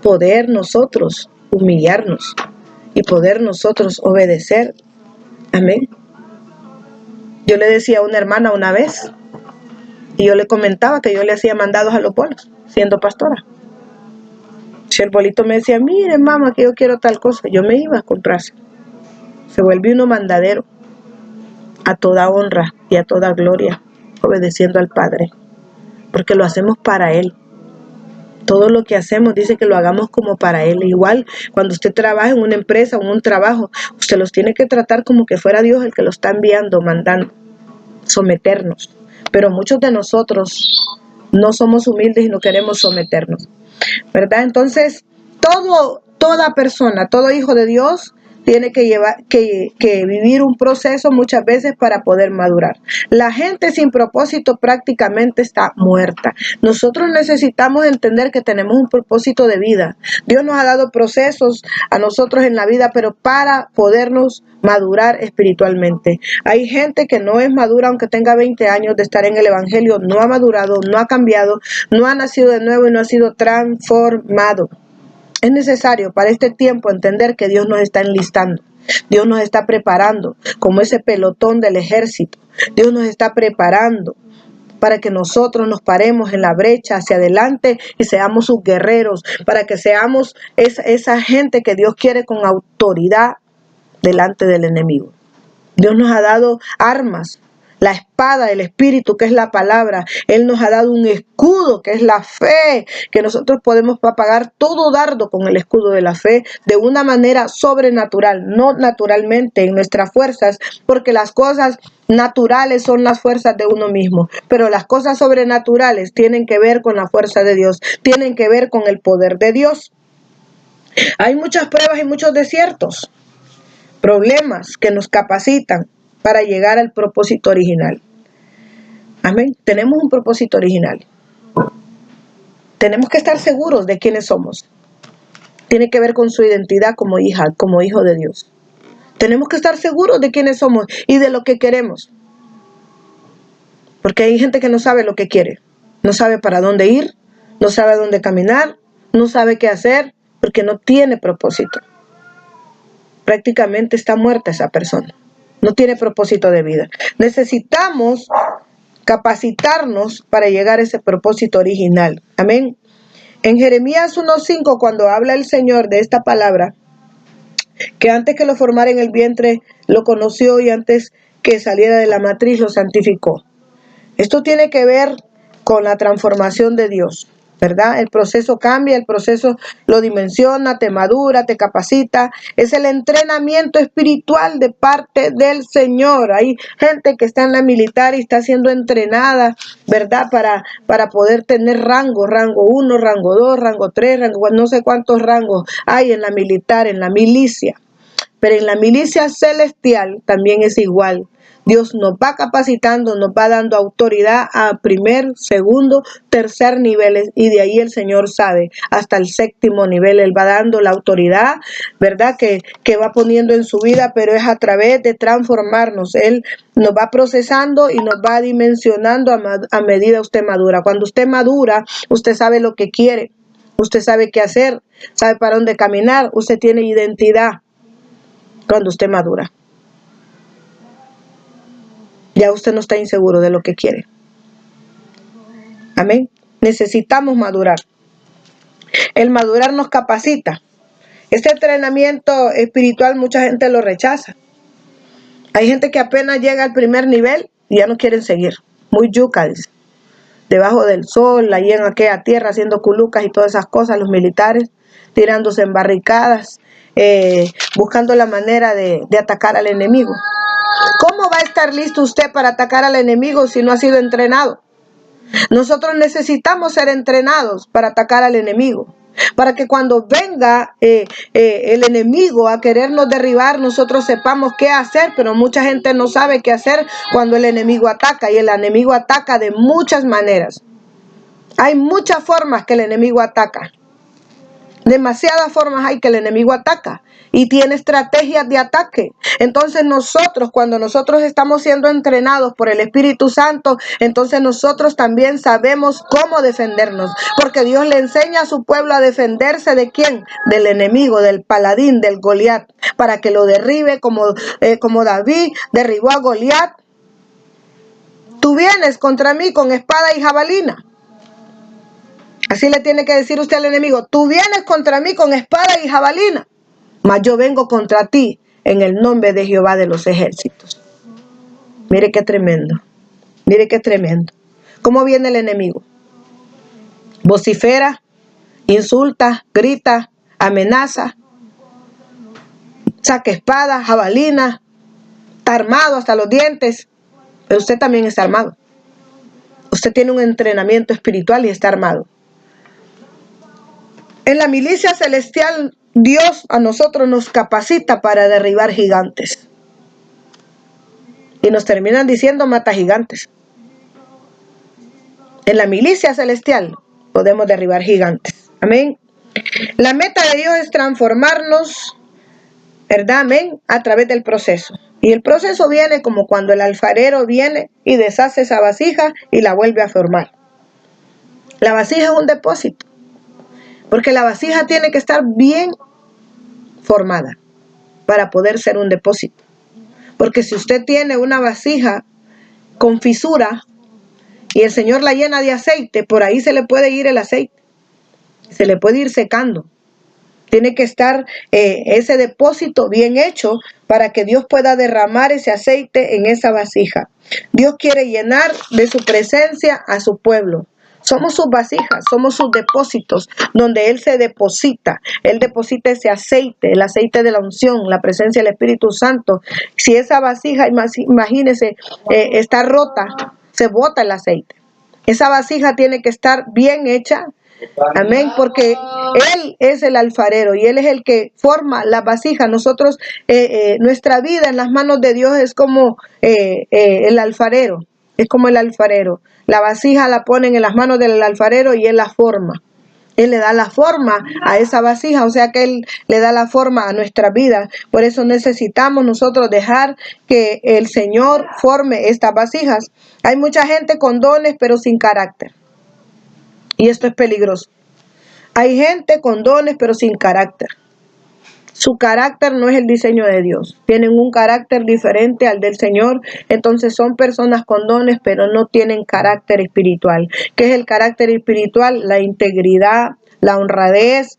poder nosotros humillarnos y poder nosotros obedecer. Amén. Yo le decía a una hermana una vez, y yo le comentaba que yo le hacía mandados a los bolos, siendo pastora. Si el bolito me decía, mire mamá, que yo quiero tal cosa, yo me iba a comprarse. Se vuelve uno mandadero a toda honra y a toda gloria, obedeciendo al Padre, porque lo hacemos para Él. Todo lo que hacemos dice que lo hagamos como para Él. Igual cuando usted trabaja en una empresa o en un trabajo, usted los tiene que tratar como que fuera Dios el que lo está enviando, mandando, someternos. Pero muchos de nosotros no somos humildes y no queremos someternos, ¿verdad? Entonces, toda persona, todo hijo de Dios tiene que vivir un proceso muchas veces para poder madurar. La gente sin propósito prácticamente está muerta. Nosotros necesitamos entender que tenemos un propósito de vida. Dios nos ha dado procesos a nosotros en la vida, pero para podernos madurar espiritualmente. Hay gente que no es madura aunque tenga 20 años de estar en el evangelio, no ha madurado, no ha cambiado, no ha nacido de nuevo y no ha sido transformado. Es necesario para este tiempo entender que Dios nos está enlistando. Dios nos está preparando como ese pelotón del ejército. Dios nos está preparando para que nosotros nos paremos en la brecha hacia adelante y seamos sus guerreros, para que seamos esa gente que Dios quiere con autoridad delante del enemigo. Dios nos ha dado armas, la espada, el espíritu, que es la palabra. Él nos ha dado un escudo, que es la fe, que nosotros podemos apagar todo dardo con el escudo de la fe de una manera sobrenatural, no naturalmente en nuestras fuerzas, porque las cosas naturales son las fuerzas de uno mismo, pero las cosas sobrenaturales tienen que ver con la fuerza de Dios, tienen que ver con el poder de Dios. Hay muchas pruebas y muchos desiertos, problemas que nos capacitan para llegar al propósito original. Amén. Tenemos un propósito original. Tenemos que estar seguros de quiénes somos. Tiene que ver con su identidad como hija, como hijo de Dios. Tenemos que estar seguros de quiénes somos y de lo que queremos. Porque hay gente que no sabe lo que quiere. No sabe para dónde ir, no sabe a dónde caminar, no sabe qué hacer, porque no tiene propósito. Prácticamente está muerta esa persona. No tiene propósito de vida. Necesitamos capacitarnos para llegar a ese propósito original. Amén. En Jeremías 1:5, cuando habla el Señor de esta palabra, que antes que lo formara en el vientre lo conoció y antes que saliera de la matriz lo santificó. Esto tiene que ver con la transformación de Dios, ¿verdad? El proceso cambia, el proceso lo dimensiona, te madura, te capacita. Es el entrenamiento espiritual de parte del Señor. Hay gente que está en la militar y está siendo entrenada, ¿verdad? Para poder tener rango 1, rango 2, rango 3, no sé cuántos rangos hay en la militar, en la milicia. Pero en la milicia celestial también es igual. Dios nos va capacitando, nos va dando autoridad a primer, segundo, tercer niveles y de ahí el Señor sabe hasta el séptimo nivel. Él va dando la autoridad, ¿verdad? Que va poniendo en su vida, pero es a través de transformarnos. Él nos va procesando y nos va dimensionando a medida usted madura. Cuando usted madura, usted sabe lo que quiere, usted sabe qué hacer, sabe para dónde caminar, usted tiene identidad. Cuando usted madura, ya usted no está inseguro de lo que quiere. Amén. Necesitamos madurar. El madurar nos capacita. Este entrenamiento espiritual mucha gente lo rechaza. Hay gente que apenas llega al primer nivel y ya no quieren seguir. Muy yuca, dice. Debajo del sol, ahí en aquella tierra haciendo culucas y todas esas cosas, los militares tirándose en barricadas, buscando la manera de atacar al enemigo. ¿Cómo va a estar listo usted para atacar al enemigo si no ha sido entrenado? Nosotros necesitamos ser entrenados para atacar al enemigo, para que cuando venga el enemigo a querernos derribar, nosotros sepamos qué hacer, pero mucha gente no sabe qué hacer cuando el enemigo ataca, y el enemigo ataca de muchas maneras. Hay muchas formas que el enemigo ataca. Demasiadas formas hay que el enemigo ataca y tiene estrategias de ataque. Entonces nosotros, cuando nosotros estamos siendo entrenados por el Espíritu Santo, entonces nosotros también sabemos cómo defendernos, porque Dios le enseña a su pueblo a defenderse ¿de quién? Del enemigo, del paladín, del Goliat, para que lo derribe como David derribó a Goliat. Tú vienes contra mí con espada y jabalina. Así le tiene que decir usted al enemigo: tú vienes contra mí con espada y jabalina, mas yo vengo contra ti en el nombre de Jehová de los ejércitos. Mire qué tremendo. Mire qué tremendo. ¿Cómo viene el enemigo? Vocifera, insulta, grita, amenaza, saca espada, jabalina, está armado hasta los dientes, pero usted también está armado. Usted tiene un entrenamiento espiritual y está armado. En la milicia celestial Dios a nosotros nos capacita para derribar gigantes. Y nos terminan diciendo mata gigantes. En la milicia celestial podemos derribar gigantes. Amén. La meta de Dios es transformarnos, ¿verdad? Amén. A través del proceso. Y el proceso viene como cuando el alfarero viene y deshace esa vasija y la vuelve a formar. La vasija es un depósito. Porque la vasija tiene que estar bien formada para poder ser un depósito. Porque si usted tiene una vasija con fisura y el Señor la llena de aceite, por ahí se le puede ir el aceite, se le puede ir secando. Tiene que estar ese depósito bien hecho para que Dios pueda derramar ese aceite en esa vasija. Dios quiere llenar de su presencia a su pueblo. Somos sus vasijas, somos sus depósitos, donde Él se deposita. Él deposita ese aceite, el aceite de la unción, la presencia del Espíritu Santo. Si esa vasija, imagínese, está rota, se bota el aceite. Esa vasija tiene que estar bien hecha. Amén, porque Él es el alfarero y Él es el que forma la vasija. Nosotros, nuestra vida en las manos de Dios es como el alfarero. Es como el alfarero. La vasija la ponen en las manos del alfarero y Él la forma. Él le da la forma a esa vasija, o sea que Él le da la forma a nuestra vida. Por eso necesitamos nosotros dejar que el Señor forme estas vasijas. Hay mucha gente con dones pero sin carácter. Y esto es peligroso. Hay gente con dones pero sin carácter. Su carácter no es el diseño de Dios. Tienen un carácter diferente al del Señor. Entonces son personas con dones, pero no tienen carácter espiritual. ¿Qué es el carácter espiritual? La integridad, la honradez,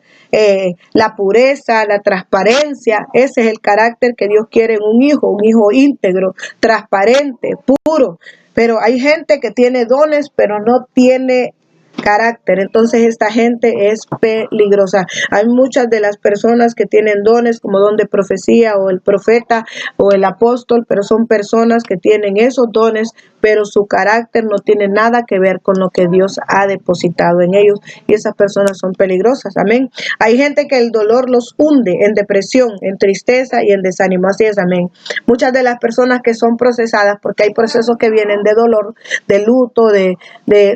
la pureza, la transparencia. Ese es el carácter que Dios quiere en un hijo íntegro, transparente, puro. Pero hay gente que tiene dones, pero no tiene carácter. Entonces esta gente es peligrosa. Hay muchas de las personas que tienen dones como don de profecía o el profeta o el apóstol, pero son personas que tienen esos dones, pero su carácter no tiene nada que ver con lo que Dios ha depositado en ellos y esas personas son peligrosas. Amén. Hay gente que el dolor los hunde en depresión, en tristeza y en desánimo. Así es, amén. Muchas de las personas que son procesadas, porque hay procesos que vienen de dolor, de luto, de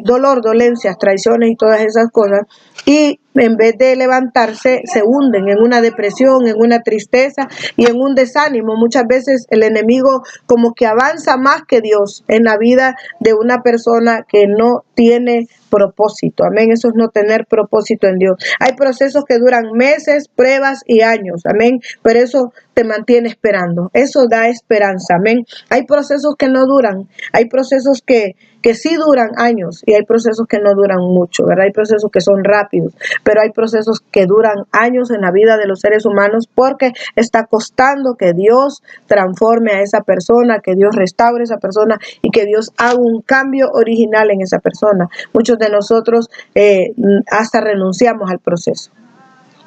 dolor, dolencias, traiciones y todas esas cosas, y en vez de levantarse se hunden en una depresión, en una tristeza y en un desánimo. Muchas veces el enemigo como que avanza más que Dios en la vida de una persona que no tiene propósito. Amén. Eso es no tener propósito en Dios. Hay procesos que duran meses, pruebas y años. Amén. Pero eso te mantiene esperando. Eso da esperanza. Amén. Hay procesos que no duran. Hay procesos que sí duran años y hay procesos que no duran mucho, ¿verdad? Hay procesos que son rápidos, pero hay procesos que duran años en la vida de los seres humanos porque está costando que Dios transforme a esa persona, que Dios restaure a esa persona y que Dios haga un cambio original en esa persona. Muchos de nosotros hasta renunciamos al proceso.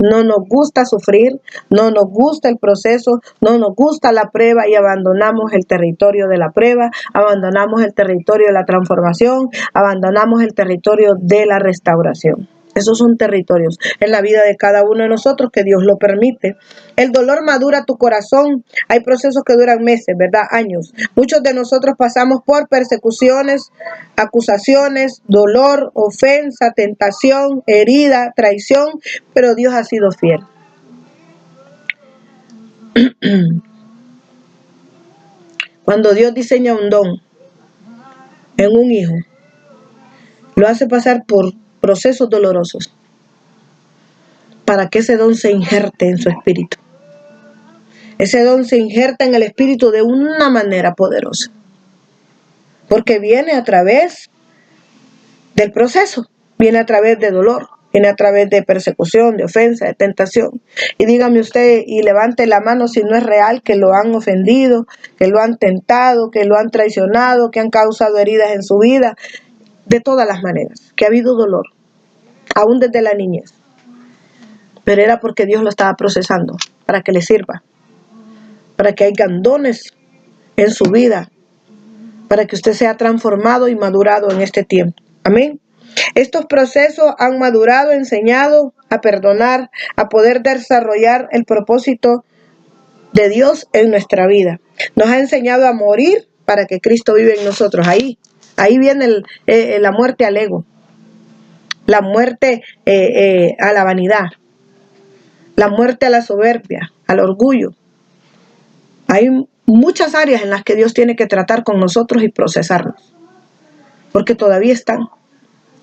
No nos gusta sufrir, no nos gusta el proceso, no nos gusta la prueba y abandonamos el territorio de la prueba, abandonamos el territorio de la transformación, abandonamos el territorio de la restauración. Esos son territorios en la vida de cada uno de nosotros que Dios lo permite. El dolor madura tu corazón. Hay procesos que duran meses, ¿verdad? Años. Muchos de nosotros pasamos por persecuciones, acusaciones, dolor, ofensa, tentación, herida, traición, pero Dios ha sido fiel. Cuando Dios diseña un don en un hijo, lo hace pasar por procesos dolorosos para que ese don se injerte en su espíritu. Ese don se injerta en el espíritu de una manera poderosa, porque viene a través del proceso, viene a través de dolor, viene a través de persecución, de ofensa, de tentación. Y dígame usted y levante la mano si no es real que lo han ofendido, que lo han tentado, que lo han traicionado, que han causado heridas en su vida, de todas las maneras, que ha habido dolor, aún desde la niñez. Pero era porque Dios lo estaba procesando para que le sirva, para que haya dones en su vida, para que usted sea transformado y madurado en este tiempo. Amén. Estos procesos han madurado, enseñado a perdonar, a poder desarrollar el propósito de Dios en nuestra vida. Nos ha enseñado a morir para que Cristo vive en nosotros. Ahí viene la muerte al ego, la muerte a la vanidad, la muerte a la soberbia, al orgullo. Hay muchas áreas en las que Dios tiene que tratar con nosotros y procesarnos, porque todavía están.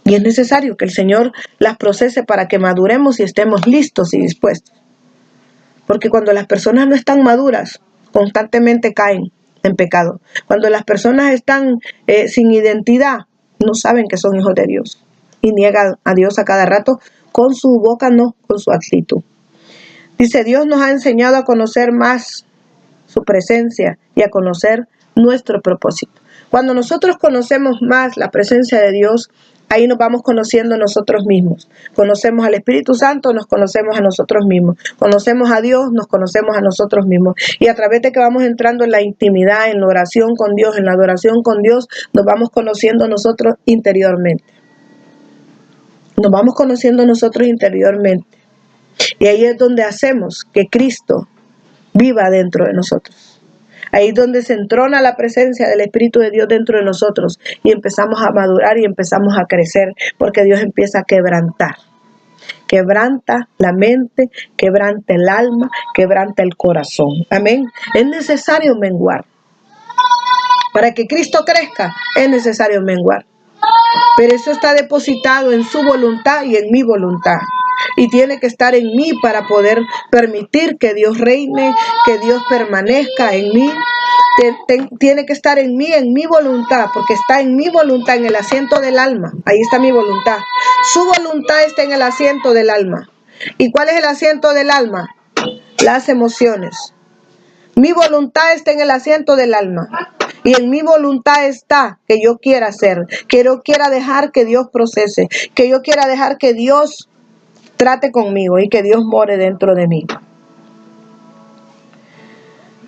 Y es necesario que el Señor las procese para que maduremos y estemos listos y dispuestos. Porque cuando las personas no están maduras, constantemente caen en pecado. Cuando las personas están sin identidad, no saben que son hijos de Dios. Y niegan a Dios a cada rato, con su boca no, con su actitud. Dice, Dios nos ha enseñado a conocer más su presencia y a conocer nuestro propósito. Cuando nosotros conocemos más la presencia de Dios, ahí nos vamos conociendo nosotros mismos. Conocemos al Espíritu Santo, nos conocemos a nosotros mismos. Conocemos a Dios, nos conocemos a nosotros mismos. Y a través de que vamos entrando en la intimidad, en la oración con Dios, en la adoración con Dios, nos vamos conociendo nosotros interiormente. Nos vamos conociendo nosotros interiormente. Y ahí es donde hacemos que Cristo viva dentro de nosotros. Ahí es donde se entrona la presencia del Espíritu de Dios dentro de nosotros y empezamos a madurar y empezamos a crecer, porque Dios empieza a quebrantar. Quebranta la mente, quebranta el alma, quebranta el corazón. Amén. Es necesario menguar. Para que Cristo crezca, es necesario menguar. Pero eso está depositado en su voluntad y en mi voluntad. Y tiene que estar en mí para poder permitir que Dios reine, que Dios permanezca en mí. Tiene que estar en mí, en mi voluntad, porque está en mi voluntad, en el asiento del alma. Ahí está mi voluntad. Su voluntad está en el asiento del alma. ¿Y cuál es el asiento del alma? Las emociones. Mi voluntad está en el asiento del alma. Y en mi voluntad está que yo quiera hacer, que yo quiera dejar que Dios procese, que yo quiera dejar que Dios trate conmigo y que Dios more dentro de mí.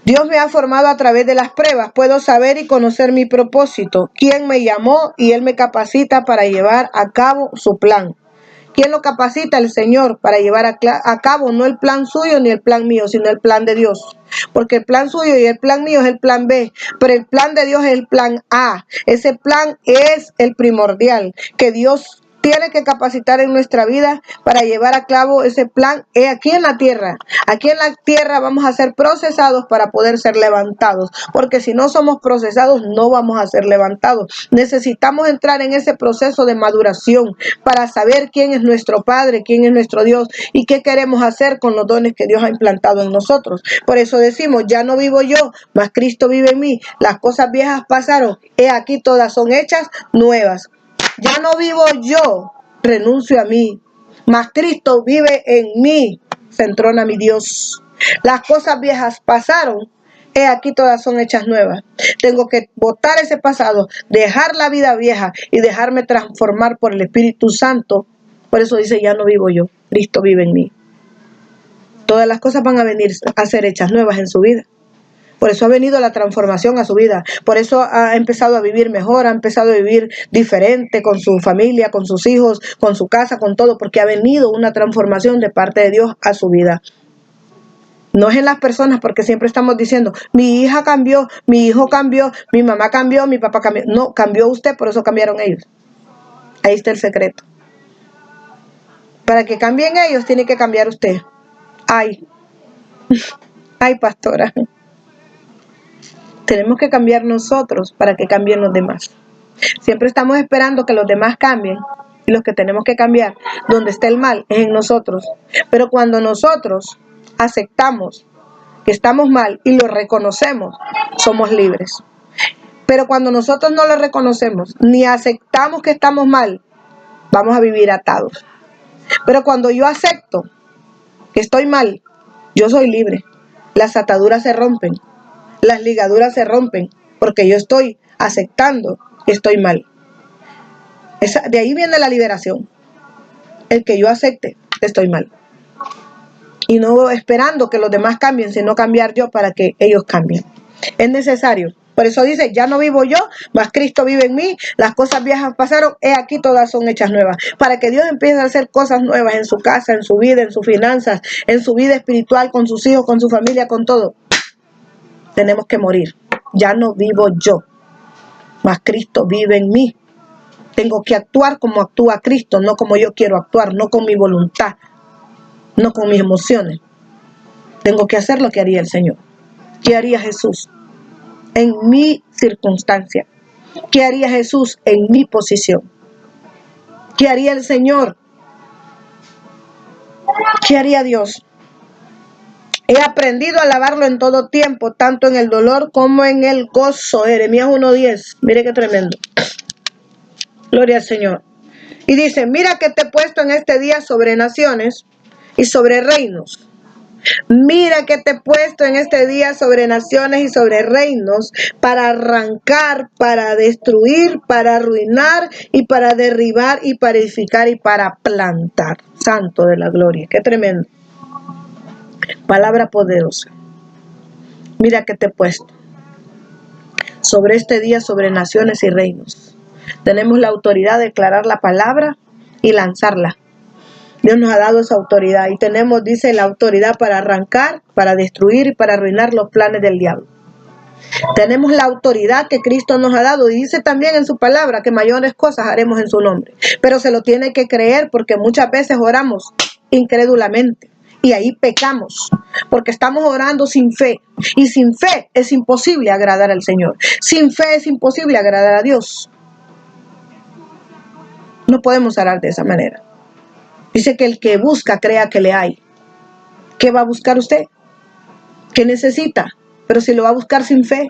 Dios me ha formado a través de las pruebas. Puedo saber y conocer mi propósito. ¿Quién me llamó? Y Él me capacita para llevar a cabo su plan. ¿Quién lo capacita? El Señor, para llevar a cabo no el plan suyo ni el plan mío, sino el plan de Dios. Porque el plan suyo y el plan mío es el plan B, pero el plan de Dios es el plan A. Ese plan es el primordial, que Dios tiene que capacitar en nuestra vida para llevar a cabo ese plan aquí en la tierra. Aquí en la tierra vamos a ser procesados para poder ser levantados, porque si no somos procesados no vamos a ser levantados. Necesitamos entrar en ese proceso de maduración para saber quién es nuestro Padre, quién es nuestro Dios y qué queremos hacer con los dones que Dios ha implantado en nosotros. Por eso decimos, ya no vivo yo, mas Cristo vive en mí. Las cosas viejas pasaron, he aquí todas son hechas nuevas. Ya no vivo yo, renuncio a mí, mas Cristo vive en mí, se entrona mi Dios. Las cosas viejas pasaron, he aquí todas son hechas nuevas. Tengo que botar ese pasado, dejar la vida vieja y dejarme transformar por el Espíritu Santo. Por eso dice, ya no vivo yo, Cristo vive en mí. Todas las cosas van a venir a ser hechas nuevas en su vida. Por eso ha venido la transformación a su vida. Por eso ha empezado a vivir mejor, ha empezado a vivir diferente con su familia, con sus hijos, con su casa, con todo, porque ha venido una transformación de parte de Dios a su vida. No es en las personas, porque siempre estamos diciendo, mi hija cambió, mi hijo cambió, mi mamá cambió, mi papá cambió. No, cambió usted, por eso cambiaron ellos. Ahí está el secreto. Para que cambien ellos, tiene que cambiar usted. Ay, pastora. Tenemos que cambiar nosotros para que cambien los demás. Siempre estamos esperando que los demás cambien y los que tenemos que cambiar, donde está el mal, es en nosotros. Pero cuando nosotros aceptamos que estamos mal y lo reconocemos, somos libres. Pero cuando nosotros no lo reconocemos ni aceptamos que estamos mal, vamos a vivir atados. Pero cuando yo acepto que estoy mal, yo soy libre. Las ataduras se rompen. Las ligaduras se rompen porque yo estoy aceptando que estoy mal. De ahí viene la liberación. El que yo acepte que estoy mal. Y no esperando que los demás cambien, sino cambiar yo para que ellos cambien. Es necesario Por eso dice, ya no vivo yo, mas Cristo vive en mí. Las cosas viejas pasaron, he aquí todas son hechas nuevas. Para que Dios empiece a hacer cosas nuevas en su casa, en su vida, en sus finanzas, en su vida espiritual, con sus hijos, con su familia, con todo. Tenemos que morir. Ya no vivo yo, mas Cristo vive en mí. Tengo que actuar como actúa Cristo, no como yo quiero actuar, no con mi voluntad, no con mis emociones. Tengo que hacer lo que haría el Señor. ¿Qué haría Jesús en mi circunstancia? ¿Qué haría Jesús en mi posición? ¿Qué haría el Señor? ¿Qué haría Dios? He aprendido a alabarlo en todo tiempo, tanto en el dolor como en el gozo. Jeremías 1:10. Mire qué tremendo. Gloria al Señor. Y dice, mira que te he puesto en este día sobre naciones y sobre reinos. Mira que te he puesto en este día sobre naciones y sobre reinos para arrancar, para destruir, para arruinar y para derribar y para edificar y para plantar. Santo de la gloria. Qué tremendo. Palabra poderosa. Mira que te he puesto sobre este día sobre naciones y reinos. Tenemos la autoridad de declarar la palabra y lanzarla. Dios nos ha dado esa autoridad y tenemos, dice, la autoridad para arrancar, para destruir y para arruinar los planes del diablo. Tenemos la autoridad que Cristo nos ha dado y dice también en su palabra que mayores cosas haremos en su nombre. Pero se lo tiene que creer porque muchas veces oramos incrédulamente y ahí pecamos porque estamos orando sin fe y sin fe es imposible agradar al Señor. Sin fe es imposible agradar a Dios. No podemos orar de esa manera. Dice que el que busca crea que le hay. ¿Qué va a buscar usted? ¿Qué necesita? Pero si lo va a buscar sin fe,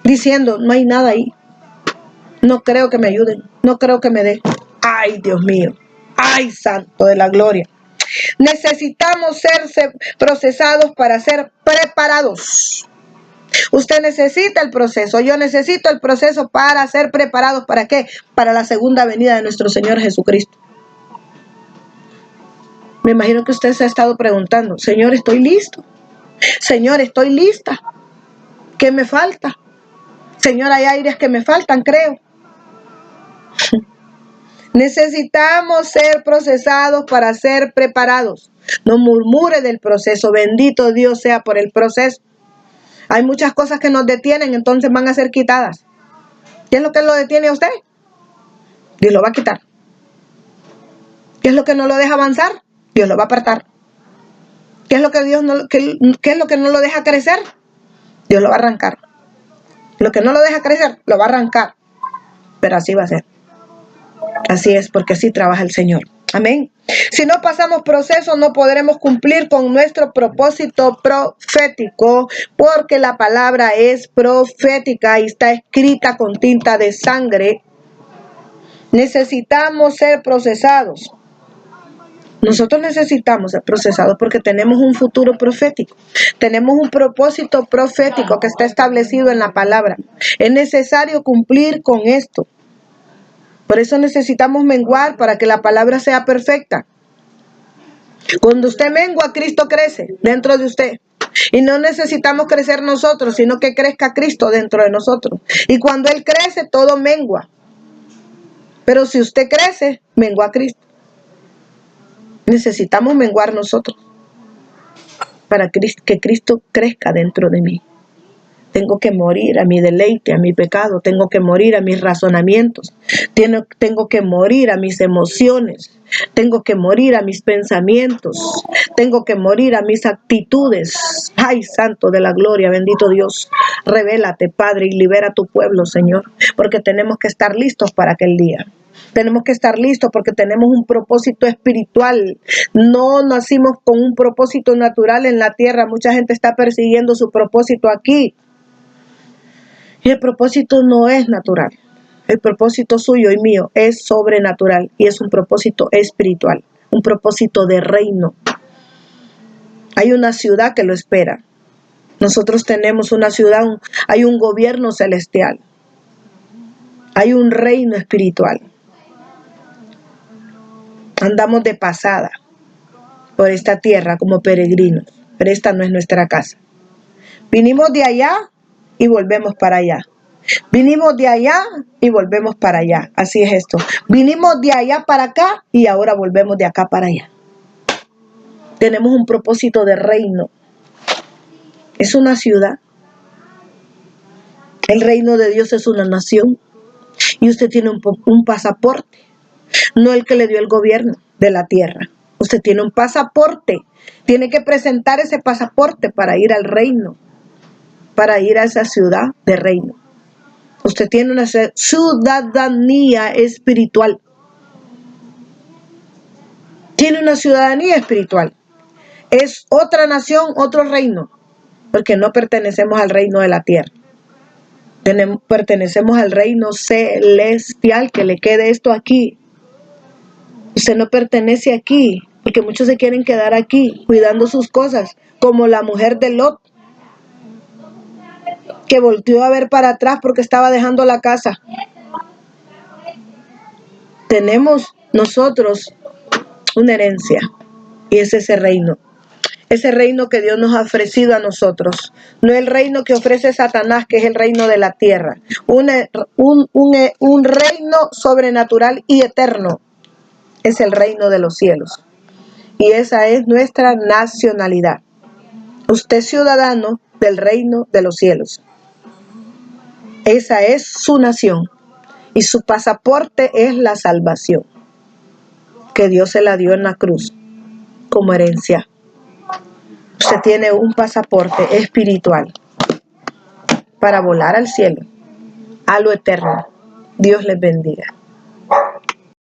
diciendo, no hay nada ahí. No creo que me ayuden. No creo que me dé. Ay, Dios mío. Ay, santo de la gloria. Necesitamos ser procesados para ser preparados. Usted necesita el proceso. Yo necesito el proceso para ser preparados. ¿Para qué? Para la segunda venida de nuestro Señor Jesucristo. Me imagino que usted se ha estado preguntando, Señor, ¿estoy listo? Señor, ¿estoy lista? ¿Qué me falta? Señor, hay aires que me faltan, creo. Necesitamos ser procesados para ser preparados. No murmure del proceso. Bendito Dios sea por el proceso. Hay muchas cosas que nos detienen, entonces van a ser quitadas. ¿Qué es lo que lo detiene a usted? Dios lo va a quitar. ¿Qué es lo que no lo deja avanzar? Dios lo va a apartar. ¿Qué es lo que qué es lo que no lo deja crecer? Dios lo va a arrancar. Lo que no lo deja crecer, lo va a arrancar. Pero así va a ser. Así es, porque así trabaja el Señor. Amén. Si no pasamos proceso, no podremos cumplir con nuestro propósito profético, porque la palabra es profética y está escrita con tinta de sangre. Necesitamos ser procesados. Nosotros necesitamos ser procesados porque tenemos un futuro profético. Tenemos un propósito profético que está establecido en la palabra. Es necesario cumplir con esto. Por eso necesitamos menguar para que la palabra sea perfecta. Cuando usted mengua, Cristo crece dentro de usted. Y no necesitamos crecer nosotros, sino que crezca Cristo dentro de nosotros. Y cuando Él crece, todo mengua. Pero si usted crece, mengua Cristo. Necesitamos menguar nosotros para que Cristo crezca dentro de mí. Tengo que morir a mi deleite, a mi pecado. Tengo que morir a mis razonamientos. Tengo que morir a mis emociones. Tengo que morir a mis pensamientos. Tengo que morir a mis actitudes. Ay, santo de la gloria, bendito Dios. Revélate, Padre, y libera a tu pueblo, Señor. Porque tenemos que estar listos para aquel día. Tenemos que estar listos porque tenemos un propósito espiritual. No nacimos con un propósito natural en la tierra. Mucha gente está persiguiendo su propósito aquí. Y el propósito no es natural. El propósito suyo y mío es sobrenatural y es un propósito espiritual, un propósito de reino. Hay una ciudad que lo espera. Nosotros tenemos una ciudad, hay un gobierno celestial. Hay un reino espiritual. Andamos de pasada por esta tierra como peregrinos, pero esta no es nuestra casa. Vinimos de allá y volvemos para allá. Vinimos de allá y volvemos para allá. Así es esto. Vinimos de allá para acá y ahora volvemos de acá para allá. Tenemos un propósito de reino. Es una ciudad. El reino de Dios es una nación. Y usted tiene un pasaporte. No el que le dio el gobierno de la tierra. Usted tiene un pasaporte. Tiene que presentar ese pasaporte para ir al reino. Para ir a esa ciudad de reino. Usted tiene una ciudadanía espiritual. Tiene una ciudadanía espiritual. Es otra nación, otro reino. Porque no pertenecemos al reino de la tierra. Pertenecemos al reino celestial. Que le quede esto aquí. Usted no pertenece aquí. Porque muchos se quieren quedar aquí cuidando sus cosas. Como la mujer de Lot. Que volteó a ver para atrás porque estaba dejando la casa. Tenemos nosotros una herencia y es ese reino que Dios nos ha ofrecido a nosotros, no el reino que ofrece Satanás, que es el reino de la tierra, un reino sobrenatural y eterno, es el reino de los cielos, y esa es nuestra nacionalidad. Usted es ciudadano del reino de los cielos, esa es su nación, y su pasaporte es la salvación, que Dios se la dio en la cruz como herencia. Usted tiene un pasaporte espiritual para volar al cielo, a lo eterno. Dios les bendiga.